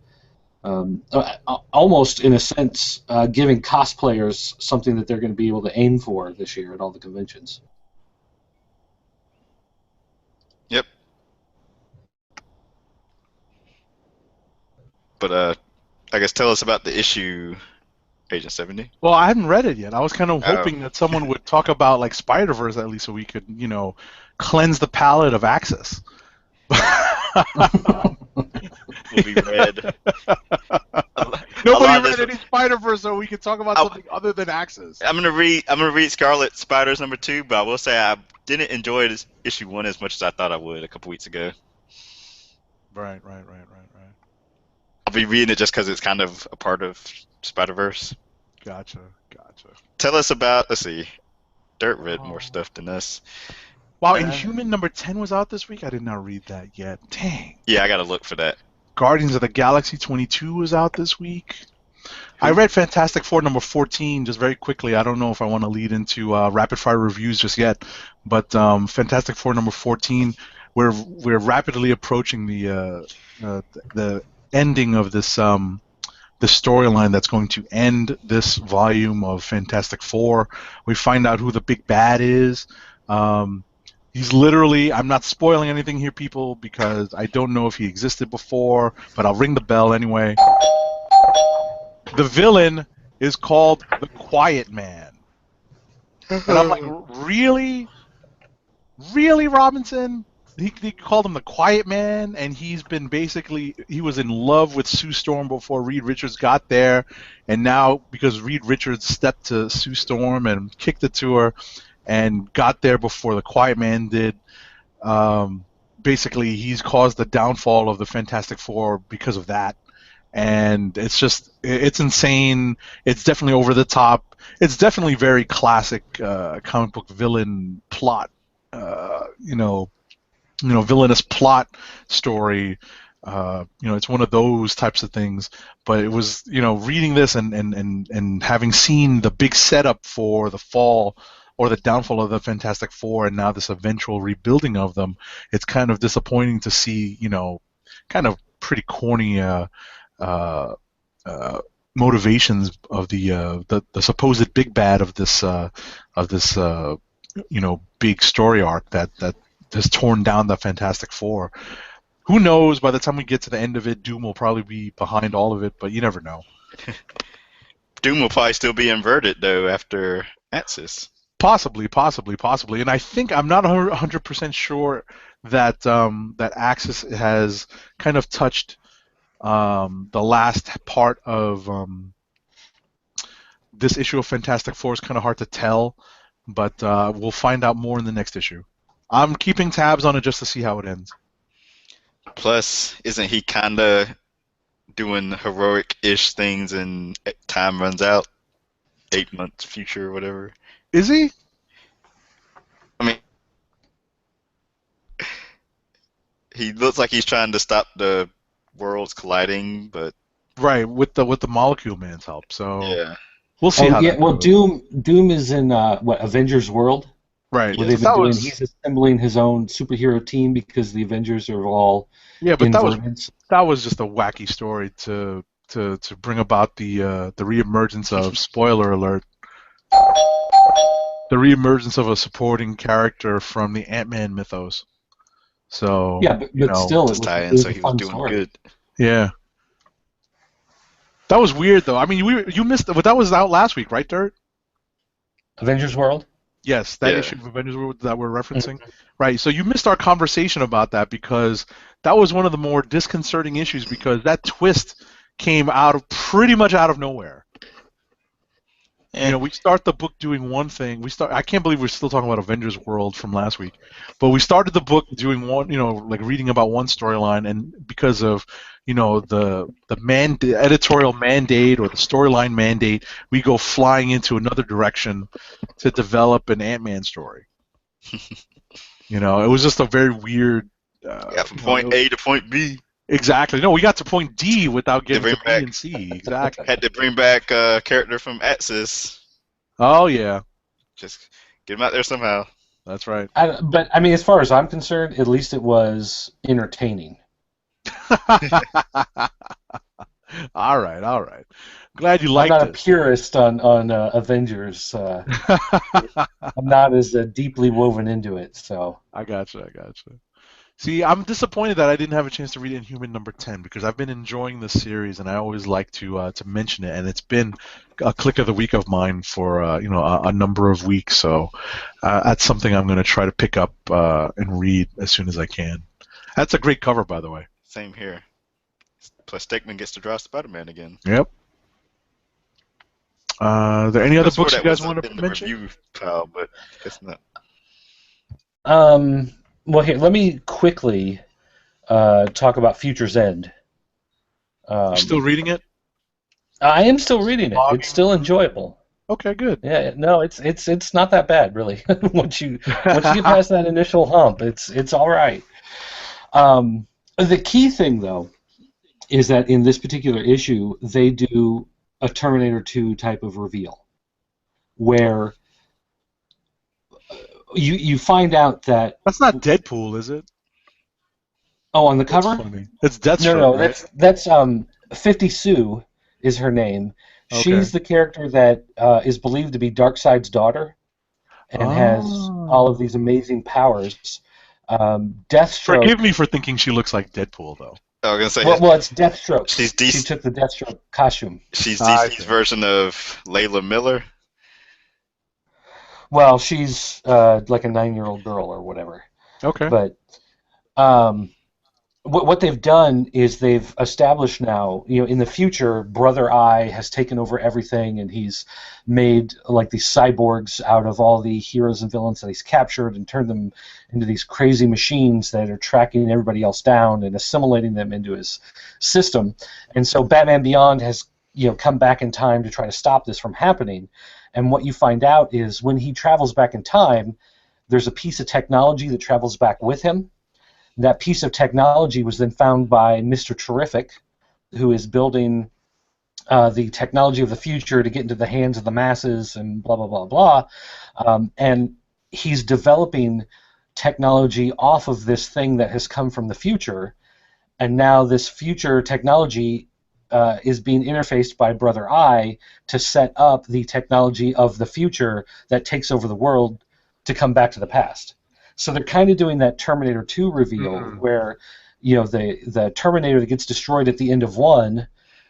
almost, in a sense, giving cosplayers something that they're going to be able to aim for this year at all the conventions. Yep. But I guess tell us about the issue, Agent 70. Well, I hadn't read it yet. I was kind of hoping that someone would talk about like Spider-Verse at least, so we could, cleanse the palate of Axis. Will be read. Nobody lot of read this. any Spider-Verse, so we can talk about something other than Axis. I'm gonna read Scarlet Spider's #2, but I will say I didn't enjoy this issue 1 as much as I thought I would a couple weeks ago. Right. I'll be reading it just because it's kind of a part of Spider-Verse. Gotcha. Tell us about. Let's see. Dirt read more Oh. stuff than us. Wow, Inhuman #10 was out this week? I did not read that yet. Dang. Yeah, I gotta look for that. Guardians of the Galaxy 22 was out this week. I read Fantastic Four #14 just very quickly. I don't know if I want to lead into rapid fire reviews just yet, but Fantastic Four #14, we're rapidly approaching the ending of this the storyline that's going to end this volume of Fantastic Four. We find out who the big bad is. He's literally, I'm not spoiling anything here, people, because I don't know if he existed before, but I'll ring the bell anyway. The villain is called the Quiet Man. And I'm like, really? Really, Robinson? He called him the Quiet Man, and he was in love with Sue Storm before Reed Richards got there, and now because Reed Richards stepped to Sue Storm and kicked it to her and got there before the Quiet Man did, basically he's caused the downfall of the Fantastic Four because of that. And it's insane. It's definitely over the top. It's definitely very classic comic book villain plot, villainous plot story. It's one of those types of things. But it was, reading this and having seen the big setup for the fall or the downfall of the Fantastic Four, and now this eventual rebuilding of them, it's kind of disappointing to see, kind of pretty corny motivations of the supposed big bad of this big story arc that has torn down the Fantastic Four. Who knows? By the time we get to the end of it, Doom will probably be behind all of it, but you never know. Doom will probably still be inverted though after Axis. Possibly, and I think I'm not 100% sure that that Axis has kind of touched the last part of this issue of Fantastic Four. Is kind of hard to tell, but we'll find out more in the next issue. I'm keeping tabs on it just to see how it ends. Plus, isn't he kind of doing heroic-ish things and time runs out? 8 months future or whatever. Is he? I mean, he looks like he's trying to stop the worlds colliding, but right with the Molecule Man's help. So yeah, we'll see how. Yeah, that well, goes. Doom is in Avengers World. Right. What they've been doing, he's assembling his own superhero team because the Avengers are all inverted. That was just a wacky story to bring about the reemergence of spoiler alert. The reemergence of a supporting character from the Ant-Man mythos. So yeah, but still, it was so a he was fun doing story. good. Yeah, that was weird though. I mean, you missed, but that was out last week, right, Dirt? Avengers World. Yes, that issue of Avengers World that we're referencing. Right. So you missed our conversation about that because that was one of the more disconcerting issues because that twist came pretty much out of nowhere. We start the book doing one thing. I can't believe we're still talking about Avengers World from last week, but we started the book doing one, like reading about one storyline, and because of, the editorial mandate or the storyline mandate, we go flying into another direction to develop an Ant-Man story. It was just a very weird. From point A to point B. Exactly. No, we got to point D without getting to B and C. Exactly. Had to bring back a character from Axis. Oh, yeah. Just get him out there somehow. That's right. But, I mean, as far as I'm concerned, at least it was entertaining. All right. Glad you liked it. I'm not a purist on Avengers. I'm not as deeply woven into it, so. I gotcha. See, I'm disappointed that I didn't have a chance to read Inhuman #10 because I've been enjoying this series and I always like to mention it, and it's been a click of the week of mine for a number of weeks. So that's something I'm going to try to pick up and read as soon as I can. That's a great cover, by the way. Same here. Plus, Stickman gets to draw Spider-Man again. Yep. Are there any other I swore books you that guys was want to in the mention? review pile, but I guess not. Well, here, let me quickly talk about Future's End. You still reading it? I am still reading it. It's still enjoyable. Okay, good. Yeah, no, it's not that bad really. once you get past that initial hump, it's all right. The key thing though is that in this particular issue, they do a Terminator 2 type of reveal, where you find out that That's not Deadpool, is it? on the That's cover. funny. It's No, Deathstroke, no, right? that's 50 Sue is her name. Okay. She's the character that is believed to be Darkseid's daughter and has all Oh. of these amazing powers. Deathstroke. Forgive me for thinking she looks like Deadpool, though. I was gonna say Well, it's Deathstroke. she's She took the Deathstroke costume. DC's version of Layla Miller. Well, she's like a 9-year-old girl or whatever. Okay. But what they've done is they've established now, in the future, Brother Eye has taken over everything, and he's made like these cyborgs out of all the heroes and villains that he's captured and turned them into these crazy machines that are tracking everybody else down and assimilating them into his system. And so Batman Beyond has come back in time to try to stop this from happening. And what you find out is when he travels back in time, there's a piece of technology that travels back with him. That piece of technology was then found by Mr. Terrific, who is building the technology of the future to get into the hands of the masses and blah, blah, blah, blah. And he's developing technology off of this thing that has come from the future. And now this future technology is being interfaced by Brother Eye to set up the technology of the future that takes over the world to come back to the past. So they're kind of doing that Terminator 2 reveal where, the Terminator that gets destroyed at the end of 1,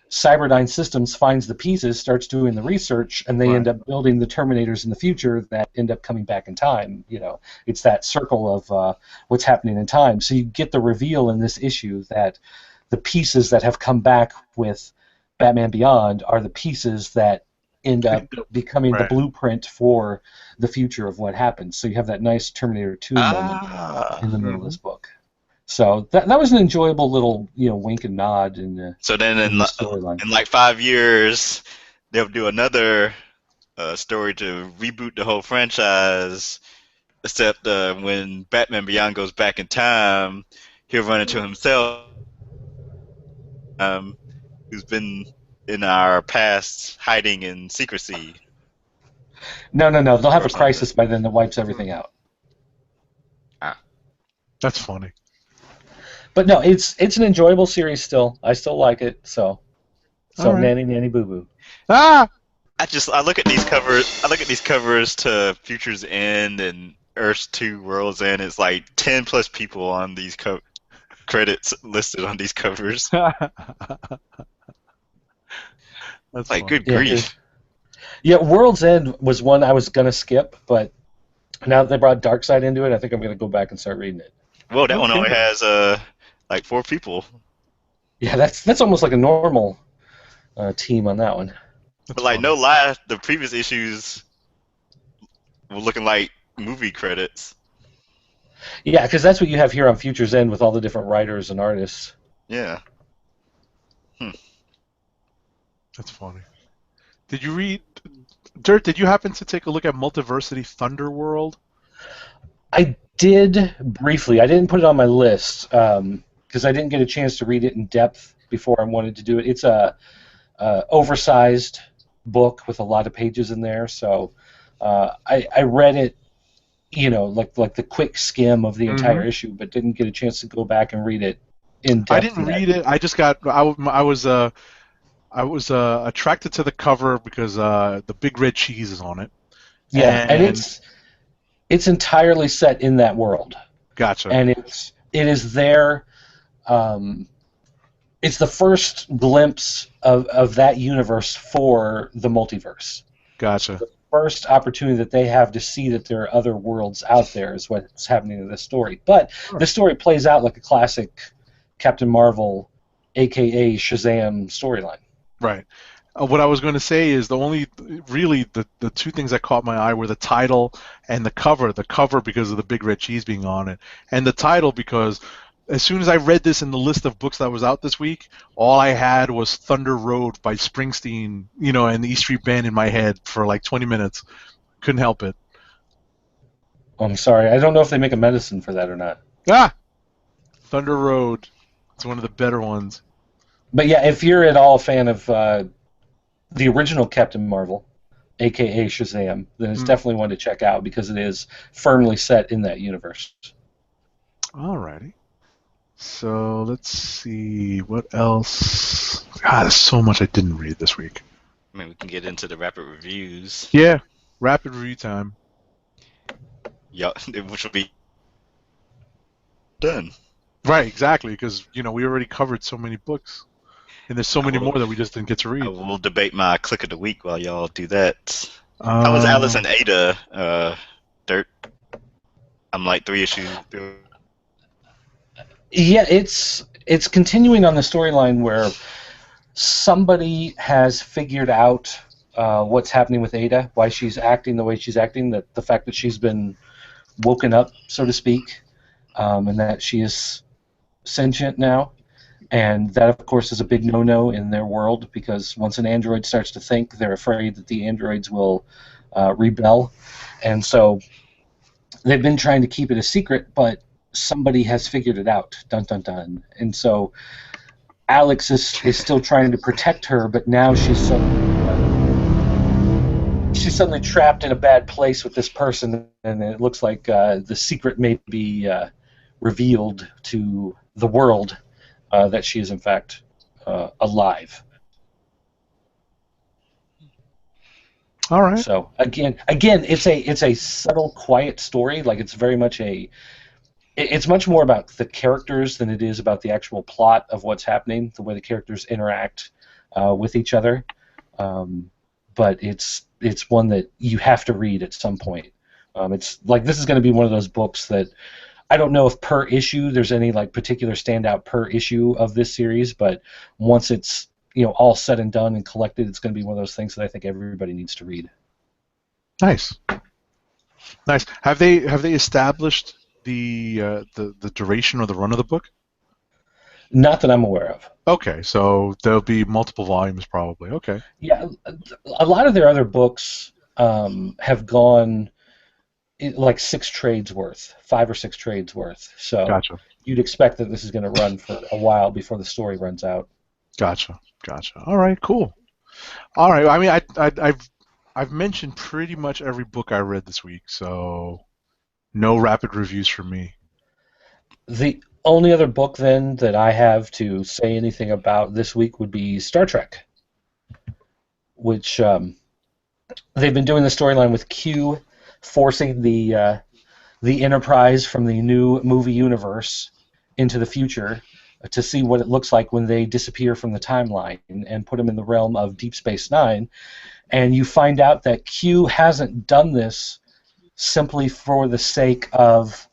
Cyberdyne Systems finds the pieces, starts doing the research, and they end up building the Terminators in the future that end up coming back in time. It's that circle of what's happening in time. So you get the reveal in this issue that the pieces that have come back with Batman Beyond are the pieces that end up becoming the blueprint for the future of what happens. So you have that nice Terminator 2 moment in the middle of this book. So that was an enjoyable little wink and nod in the So then in storyline. like 5 years, they'll do another story to reboot the whole franchise. Except when Batman Beyond goes back in time, he'll run into himself, who's been in our past hiding in secrecy. No. They'll have a crisis by then that wipes everything out. That's funny. But no, it's an enjoyable series still. I still like it. So nanny boo boo. Ah! I look at these covers. I look at these covers to Future's End and Earth's 2 Worlds End. It's like 10 plus people on these credits listed on these covers. That's like funny. good grief. Yeah, World's End was one I was gonna skip, but now that they brought Darkseid into it, I think I'm gonna go back and start reading it. Well, that one only has like 4 people. Yeah, that's almost like a normal team on that one. But like no lie, the previous issues were looking like movie credits. Yeah, because that's what you have here on Future's End with all the different writers and artists. Yeah. That's funny. Did you read Dirt? Did you happen to take a look at Multiversity Thunderworld? I did briefly. I didn't put it on my list because I didn't get a chance to read it in depth before I wanted to do it. It's a oversized book with a lot of pages in there, so I read it, like the quick skim of the entire issue, but didn't get a chance to go back and read it in depth. I didn't read it. I just got. I was attracted to the cover because the big red cheese is on it. Yeah, and it's entirely set in that world. Gotcha. And it is there. It's the first glimpse of that universe for the multiverse. Gotcha. The first opportunity that they have to see that there are other worlds out there is what's happening in this story. But the story plays out like a classic Captain Marvel, a.k.a. Shazam storyline. Right. What I was going to say is really the two things that caught my eye were the title and the cover. The cover because of the big red cheese being on it, and the title because as soon as I read this in the list of books that was out this week, all I had was Thunder Road by Springsteen, and the E Street Band in my head for like 20 minutes. Couldn't help it. Oh, I'm sorry. I don't know if they make a medicine for that or not. Ah, Thunder Road. It's one of the better ones. But yeah, if you're at all a fan of the original Captain Marvel, aka Shazam, then it's definitely one to check out because it is firmly set in that universe. Alrighty. So let's see what else. God, there's so much I didn't read this week. I mean, we can get into the rapid reviews. Yeah, rapid review time. Yeah, which will be done. Right, exactly, because we already covered so many books, and there's so many more that we just didn't get to read. I will debate my click of the week while y'all do that. How was Alice and Ada, Dirt? I'm like 3 issues through. Yeah, it's continuing on the storyline where somebody has figured out what's happening with Ada, why she's acting the way she's acting, that the fact that she's been woken up, so to speak, and that she is sentient now. And that, of course, is a big no-no in their world because once an android starts to think, they're afraid that the androids will rebel. And so they've been trying to keep it a secret, but somebody has figured it out. Dun, dun, dun. And so Alex is still trying to protect her, but now she's suddenly trapped in a bad place with this person, and it looks like the secret may be revealed to the world that she is in fact alive. All right. So again, it's a subtle, quiet story. Like it's very much it's much more about the characters than it is about the actual plot of what's happening, the way the characters interact with each other. But it's one that you have to read at some point. It's like this is going to be one of those books that I don't know if per issue there's any like particular standout per issue of this series, but once it's all said and done and collected, it's going to be one of those things that I think everybody needs to read. Nice. Have they established the duration or the run of the book? Not that I'm aware of. Okay, so there'll be multiple volumes probably. Okay. Yeah, a lot of their other books have gone like 6 trades worth, 5 or 6 trades worth. So Gotcha. You'd expect that this is going to run for a while before the story runs out. Gotcha. All right, cool. All right. I mean, I've mentioned pretty much every book I read this week, so no rapid reviews from me. The only other book then that I have to say anything about this week would be Star Trek, which they've been doing the storyline with Q forcing the Enterprise from the new movie universe into the future to see what it looks like when they disappear from the timeline and put them in the realm of Deep Space Nine. And you find out that Q hasn't done this simply for the sake of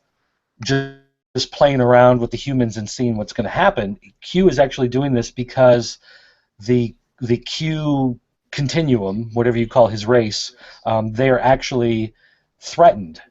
just playing around with the humans and seeing what's going to happen. Q is actually doing this because the Q continuum, whatever you call his race, they are actually threatened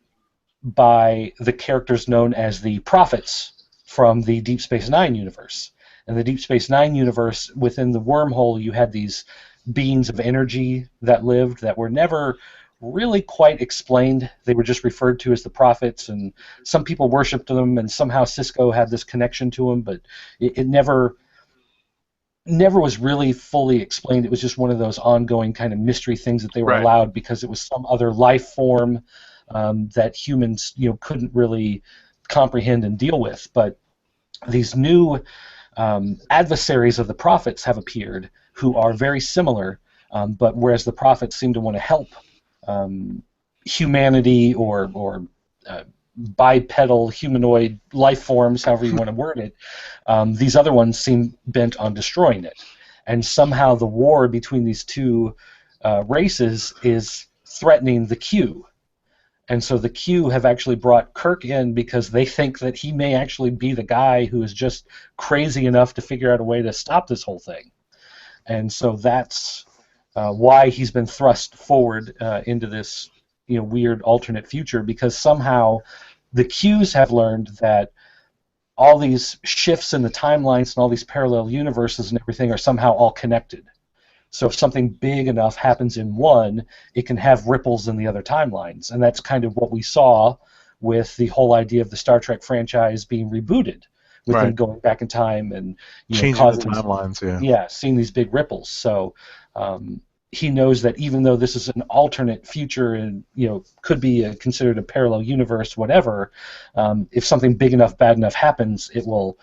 by the characters known as the Prophets from the Deep Space Nine universe. In the Deep Space Nine universe, within the wormhole, you had these beings of energy that lived that were never really quite explained. They were just referred to as the Prophets, and some people worshipped them, and somehow Cisco had this connection to them, but it never was really fully explained. It was just one of those ongoing kind of mystery things that they were allowed because it was some other life form that humans couldn't really comprehend and deal with. But these new adversaries of the Prophets have appeared who are very similar, but whereas the Prophets seem to want to help humanity or bipedal humanoid life forms, however you want to word it, these other ones seem bent on destroying it. And somehow the war between these two races is threatening the Q. And so the Q have actually brought Kirk in because they think that he may actually be the guy who is just crazy enough to figure out a way to stop this whole thing. And so that's why he's been thrust forward into this weird alternate future, because somehow the Qs have learned that all these shifts in the timelines and all these parallel universes and everything are somehow all connected. So if something big enough happens in one, it can have ripples in the other timelines. And that's kind of what we saw with the whole idea of the Star Trek franchise being rebooted, with them Right. going back in time and Changing the causing timelines, yeah. seeing these big ripples. So he knows that even though this is an alternate future and could be considered a parallel universe, whatever, if something big enough, bad enough happens, it will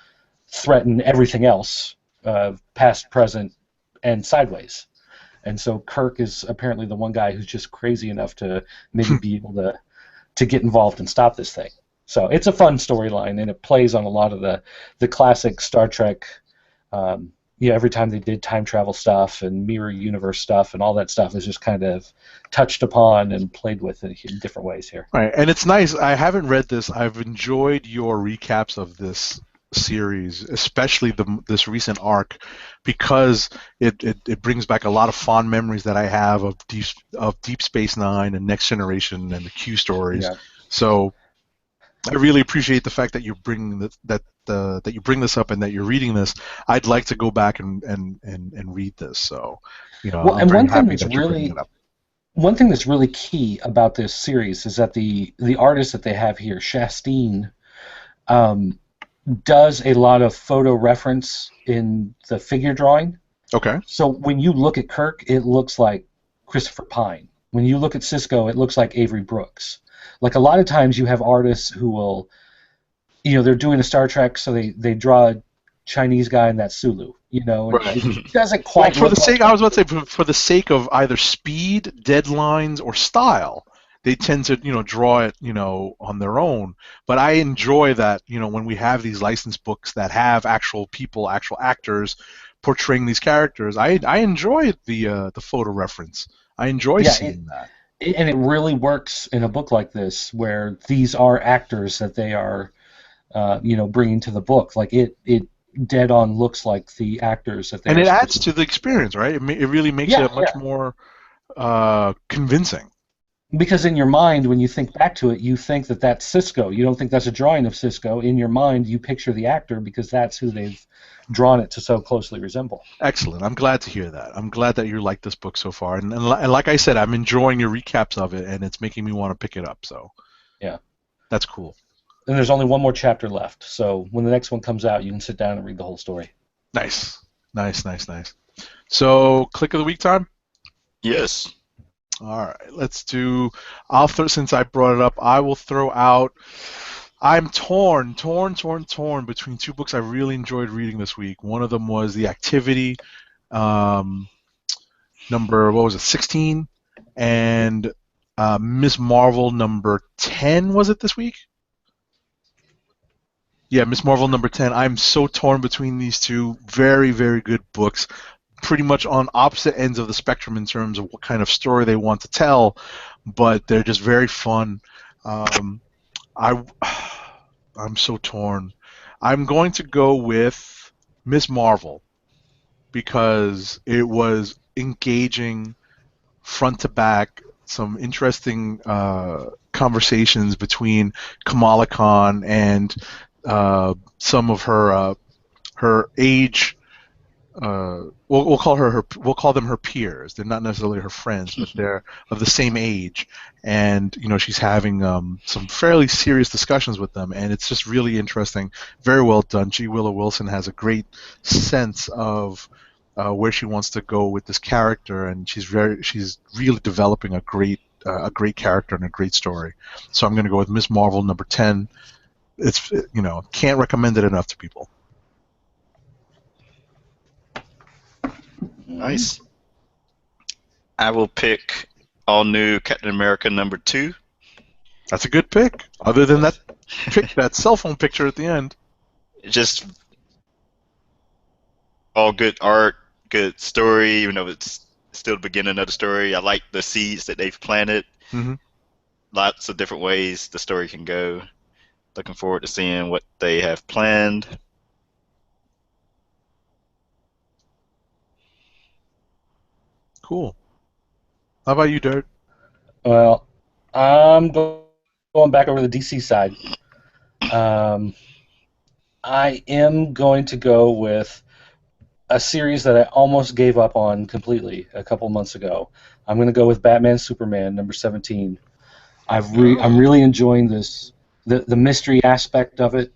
threaten everything else, past, present, and sideways. And so Kirk is apparently the one guy who's just crazy enough to maybe be able to get involved and stop this thing. So it's a fun storyline, and it plays on a lot of the classic Star Trek. Every time they did time travel stuff and mirror universe stuff and all that stuff is just kind of touched upon and played with in different ways here. Right, and it's nice. I haven't read this. I've enjoyed your recaps of this series, especially this recent arc, because it brings back a lot of fond memories that I have of Deep Space Nine and Next Generation and the Q stories. Yeah. So I really appreciate the fact that you bring that you bring this up and that you're reading this. I'd like to go back and read this. So, Well, I'm and very happy that you're bringing it up. one thing that's really key about this series is that the artist that they have here, Shastine, does a lot of photo reference in the figure drawing. Okay. So when you look at Kirk, it looks like Christopher Pine. When you look at Sisko, it looks like Avery Brooks. Like a lot of times you have artists who will, they're doing a Star Trek, so they draw a Chinese guy in that Sulu, and Right. it doesn't quite For look the sake, like I was about to say, for the sake of either speed, deadlines, or style, they tend to, draw it, on their own. But I enjoy that, when we have these licensed books that have actual people, actual actors portraying these characters. I enjoy the photo reference. I enjoy seeing that. and it really works in a book like this where these are actors that they are, bringing to the book. Like it dead on looks like the actors that they And are it supposed adds to the experience, right? It really makes it much more convincing. Because in your mind, when you think back to it, you think that that's Sisko. You don't think that's a drawing of Sisko. In your mind, you picture the actor because that's who they've drawn it to so closely resemble. Excellent. I'm glad to hear that. I'm glad that you like this book so far. And like I said, I'm enjoying your recaps of it, and it's making me want to pick it up. So yeah, that's cool. And there's only one more chapter left. So when the next one comes out, you can sit down and read the whole story. Nice. So, click of the week time? Yes. All right, let's do. Since I brought it up, I will throw out. I'm torn between two books I really enjoyed reading this week. One of them was The Activity, number 16, and Miss Marvel number 10. Was it this week? Yeah, Miss Marvel number 10. I'm so torn between these two. Very, very good books. Pretty much on opposite ends of the spectrum in terms of what kind of story they want to tell, but they're just very fun. I'm so torn. I'm going to go with Miss Marvel because it was engaging front to back, some interesting conversations between Kamala Khan and some of her age. We'll call them her peers. They're not necessarily her friends, but they're of the same age, and she's having some fairly serious discussions with them, and it's just really interesting. Very well done. G. Willow Wilson has a great sense of where she wants to go with this character, and she's really developing a great character and a great story. So I'm going to go with Miss Marvel number 10. It's can't recommend it enough to people. Nice. I will pick all new Captain America number 2. That's a good pick. Other than that that cell phone picture at the end. Just all good art, good story, even though it's still the beginning of the story. I like the seeds that they've planted. Mm-hmm. Lots of different ways the story can go. Looking forward to seeing what they have planned. Cool. How about you, Dirt? Well, I'm going back over the DC side. Um, I am going to go with a series that I almost gave up on completely a couple months ago. I'm going to go with Batman Superman number 17. I'm Oh. really enjoying this, the mystery aspect of it.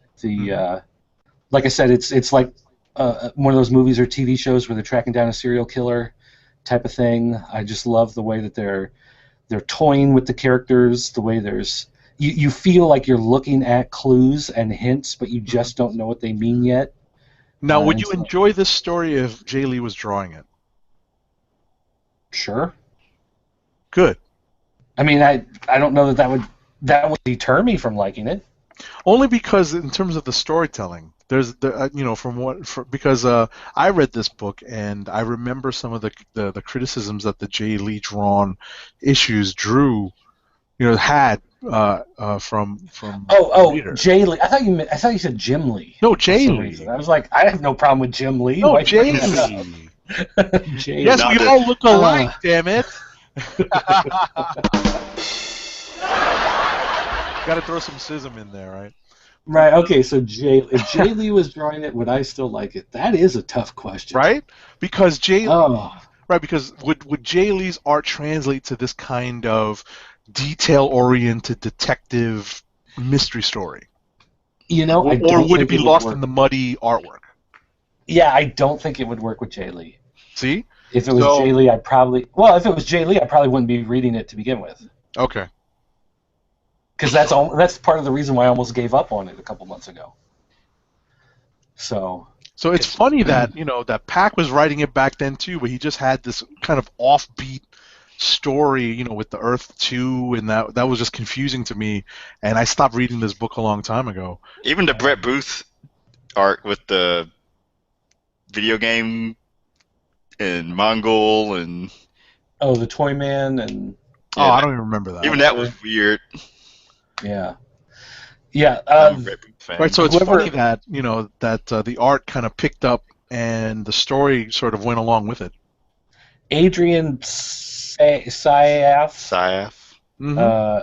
Like I said, it's like one of those movies or TV shows where they're tracking down a serial killer type of thing. I just love the way that they're toying with the characters, the way you feel like you're looking at clues and hints, but you Mhm. just don't know what they mean yet. Now, would And you so, enjoy this story if Jay Lee was drawing it? sure. Good. I mean, I don't know that would deter me from liking it. Only because in terms of the storytelling, because I read this book and I remember some of the criticisms that the Jay Lee drawn issues had from readers. Jay Lee. I thought you said Jim Lee No, for Jay some reason. Lee. I was like, I have no problem with Jim Lee. No, Why are you Jay bringing that Lee. up? Jay Yes, Lee. Now we the all look alike. Uh, Damn it. Got to throw some schism in there, right? right. Okay. So if Jay Lee was drawing it, would I still like it? That is a tough question. Right? Because Oh, Because would Jay Lee's art translate to this kind of detail-oriented detective mystery story, I or don't would it think be it would lost in work. the muddy artwork? Yeah, I don't think it would work with Jay Lee. See? If it was So Jay Lee, if it was Jay Lee, I probably wouldn't be reading it to begin with. okay, Because that's part of the reason why I almost gave up on it a couple months ago. So, so it's funny that that Pac was writing it back then too, but he just had this kind of offbeat story, with the Earth 2, and that was just confusing to me, and I stopped reading this book a long time ago. even the Brett Booth art with the video game and Mongol and the Toy Man and Oh, yeah, I don't even remember that. even that was whatever. weird. Yeah, yeah. I'm a Brett Booth Right, fan. so it's funny Whoever that the art kind of picked up and the story sort of went along with it. Adrian Syaf. Syaf. Mm-hmm. Uh,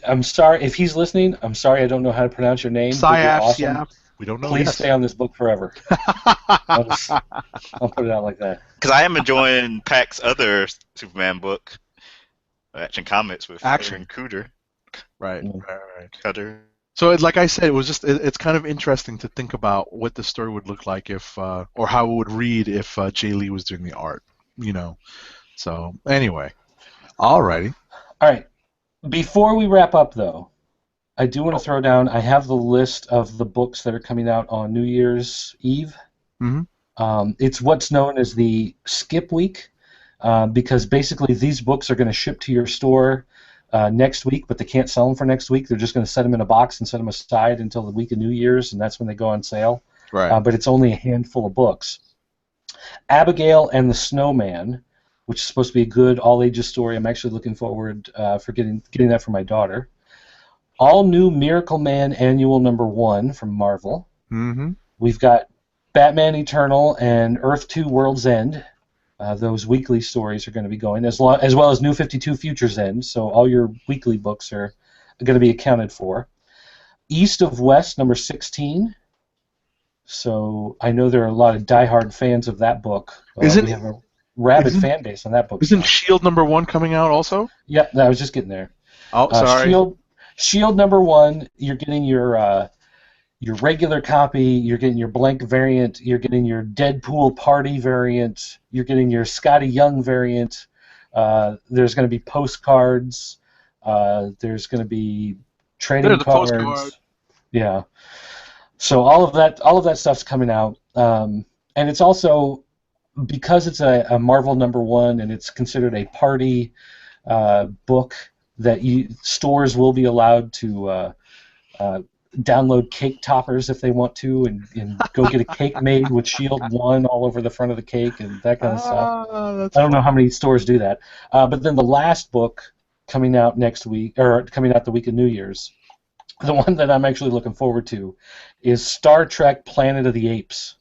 I'm sorry if he's listening. I'm sorry I don't know how to pronounce your name, but you're Psyaps, awesome. yeah. We don't know Please yet. stay on this book forever. I'll put it out like that. Because I am enjoying Pac's other Superman book, Action Comics with Action. Aaron Cooter. Right, Mm. right. Cutter. So, like I said, it's kind of interesting to think about what the story would look like if, or how it would read if Jay Lee was doing the art, So, anyway, alrighty. All right. Before we wrap up, though, I do want to throw down. I have the list of the books that are coming out on New Year's Eve. Mm-hmm. It's what's known as the skip week, because basically these books are going to ship to your store next week, but they can't sell them for next week. They're just going to set them in a box and set them aside until the week of New Year's, and that's when they go on sale. Right. But it's only a handful of books. Abigail and the Snowman, which is supposed to be a good all-ages story. I'm actually looking forward for getting that for my daughter. All new Miracle Man Annual #1 from Marvel. Mm-hmm. We've got Batman Eternal and Earth 2 World's End. Those weekly stories are going to be going, as well as New 52 Future's End. So all your weekly books are going to be accounted for. East of West #16. So I know there are a lot of diehard fans of that book. We have a rabid fan base on that book. Isn't Shield #1 coming out also? Yeah, I was just getting there. Oh, sorry. Shield #1. You're getting your regular copy. You're getting your blank variant. You're getting your Deadpool party variant. You're getting your Scotty Young variant. There's going to be postcards. There's going to be trading cards. Postcard. Yeah. So all of that stuff's coming out, and it's also because it's a Marvel #1 and it's considered a party book that stores will be allowed to download cake toppers if they want to and go get a cake made with Shield 1 all over the front of the cake and that kind of stuff. I don't know how many stores do that. But then the last book coming out next week, or coming out the week of New Year's, the one that I'm actually looking forward to is Star Trek Planet of the Apes.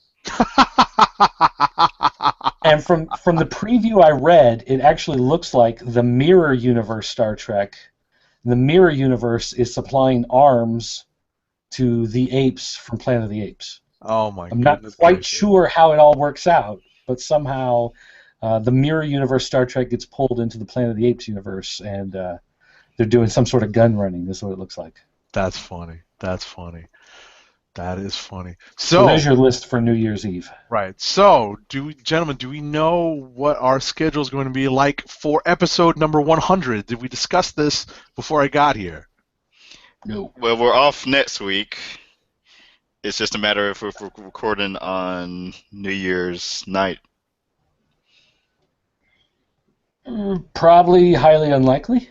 And from the preview I read, it actually looks like the Mirror Universe Star Trek. The Mirror Universe is supplying arms to the apes from Planet of the Apes. Oh my I'm not goodness quite gracious. sure how it all works out, but somehow the Mirror Universe Star Trek gets pulled into the Planet of the Apes universe, and they're doing some sort of gun running. This is what it looks like. That's funny. That's funny. That is funny. So there's So, your list for New Year's Eve. right. So, gentlemen, do we know what our schedule is going to be like for episode number 100? Did we discuss this before I got here? No. Well, we're off next week. It's just a matter of if we're recording on New Year's night. Probably highly unlikely.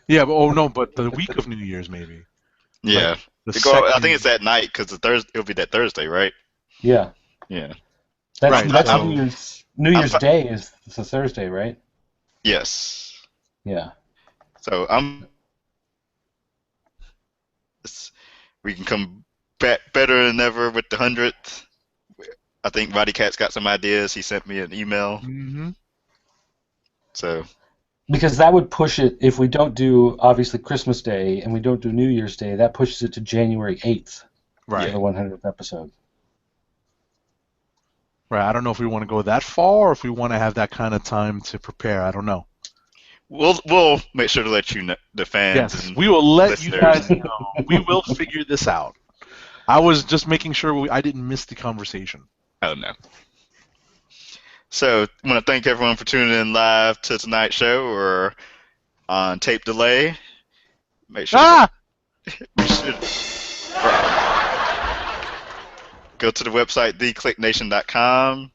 Yeah, but the week of New Year's maybe. Yeah. Like the I second- think it's that night because it'll be that Thursday, right? Yeah. Yeah. That's Right, so- New Year's Day is a Thursday, right? Yes. Yeah. So we can come back better than ever with the 100th. I think Roddy Cat's got some ideas. He sent me an email. Mhm. So Because that would push it, if we don't do, obviously, Christmas Day and we don't do New Year's Day, that pushes it to January 8th for Right. the 100th episode. Right. I don't know if we want to go that far or if we want to have that kind of time to prepare. I don't know. we'll make sure to let you know, the fans. Yes, and we will let you listeners. guys know. We will figure this out. I was just making sure I didn't miss the conversation. Oh no. So I want to thank everyone for tuning in live to tonight's show or on tape delay. Make sure we should go to the website theclicknation.com.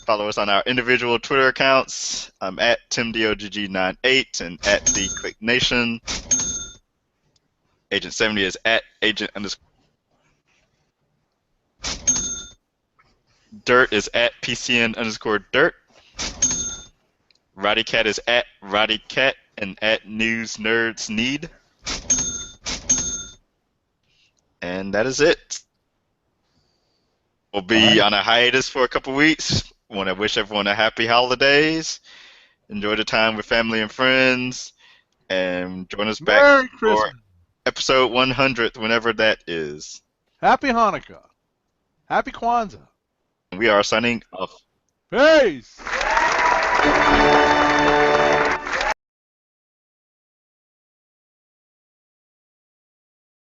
Follow us on our individual Twitter accounts. I'm at TimDOGG98 and at theclicknation. Agent 70 is at agent_. Dirt is at PCN_dirt. Roddy Cat is at Roddy Cat and at News Nerds Need. And that is it. We'll be on a hiatus for a couple weeks. Want to wish everyone a happy holidays. Enjoy the time with family and friends. And join us back Merry for Christmas. episode 100, whenever that is. Happy Hanukkah. Happy Kwanzaa. We are signing off. Peace.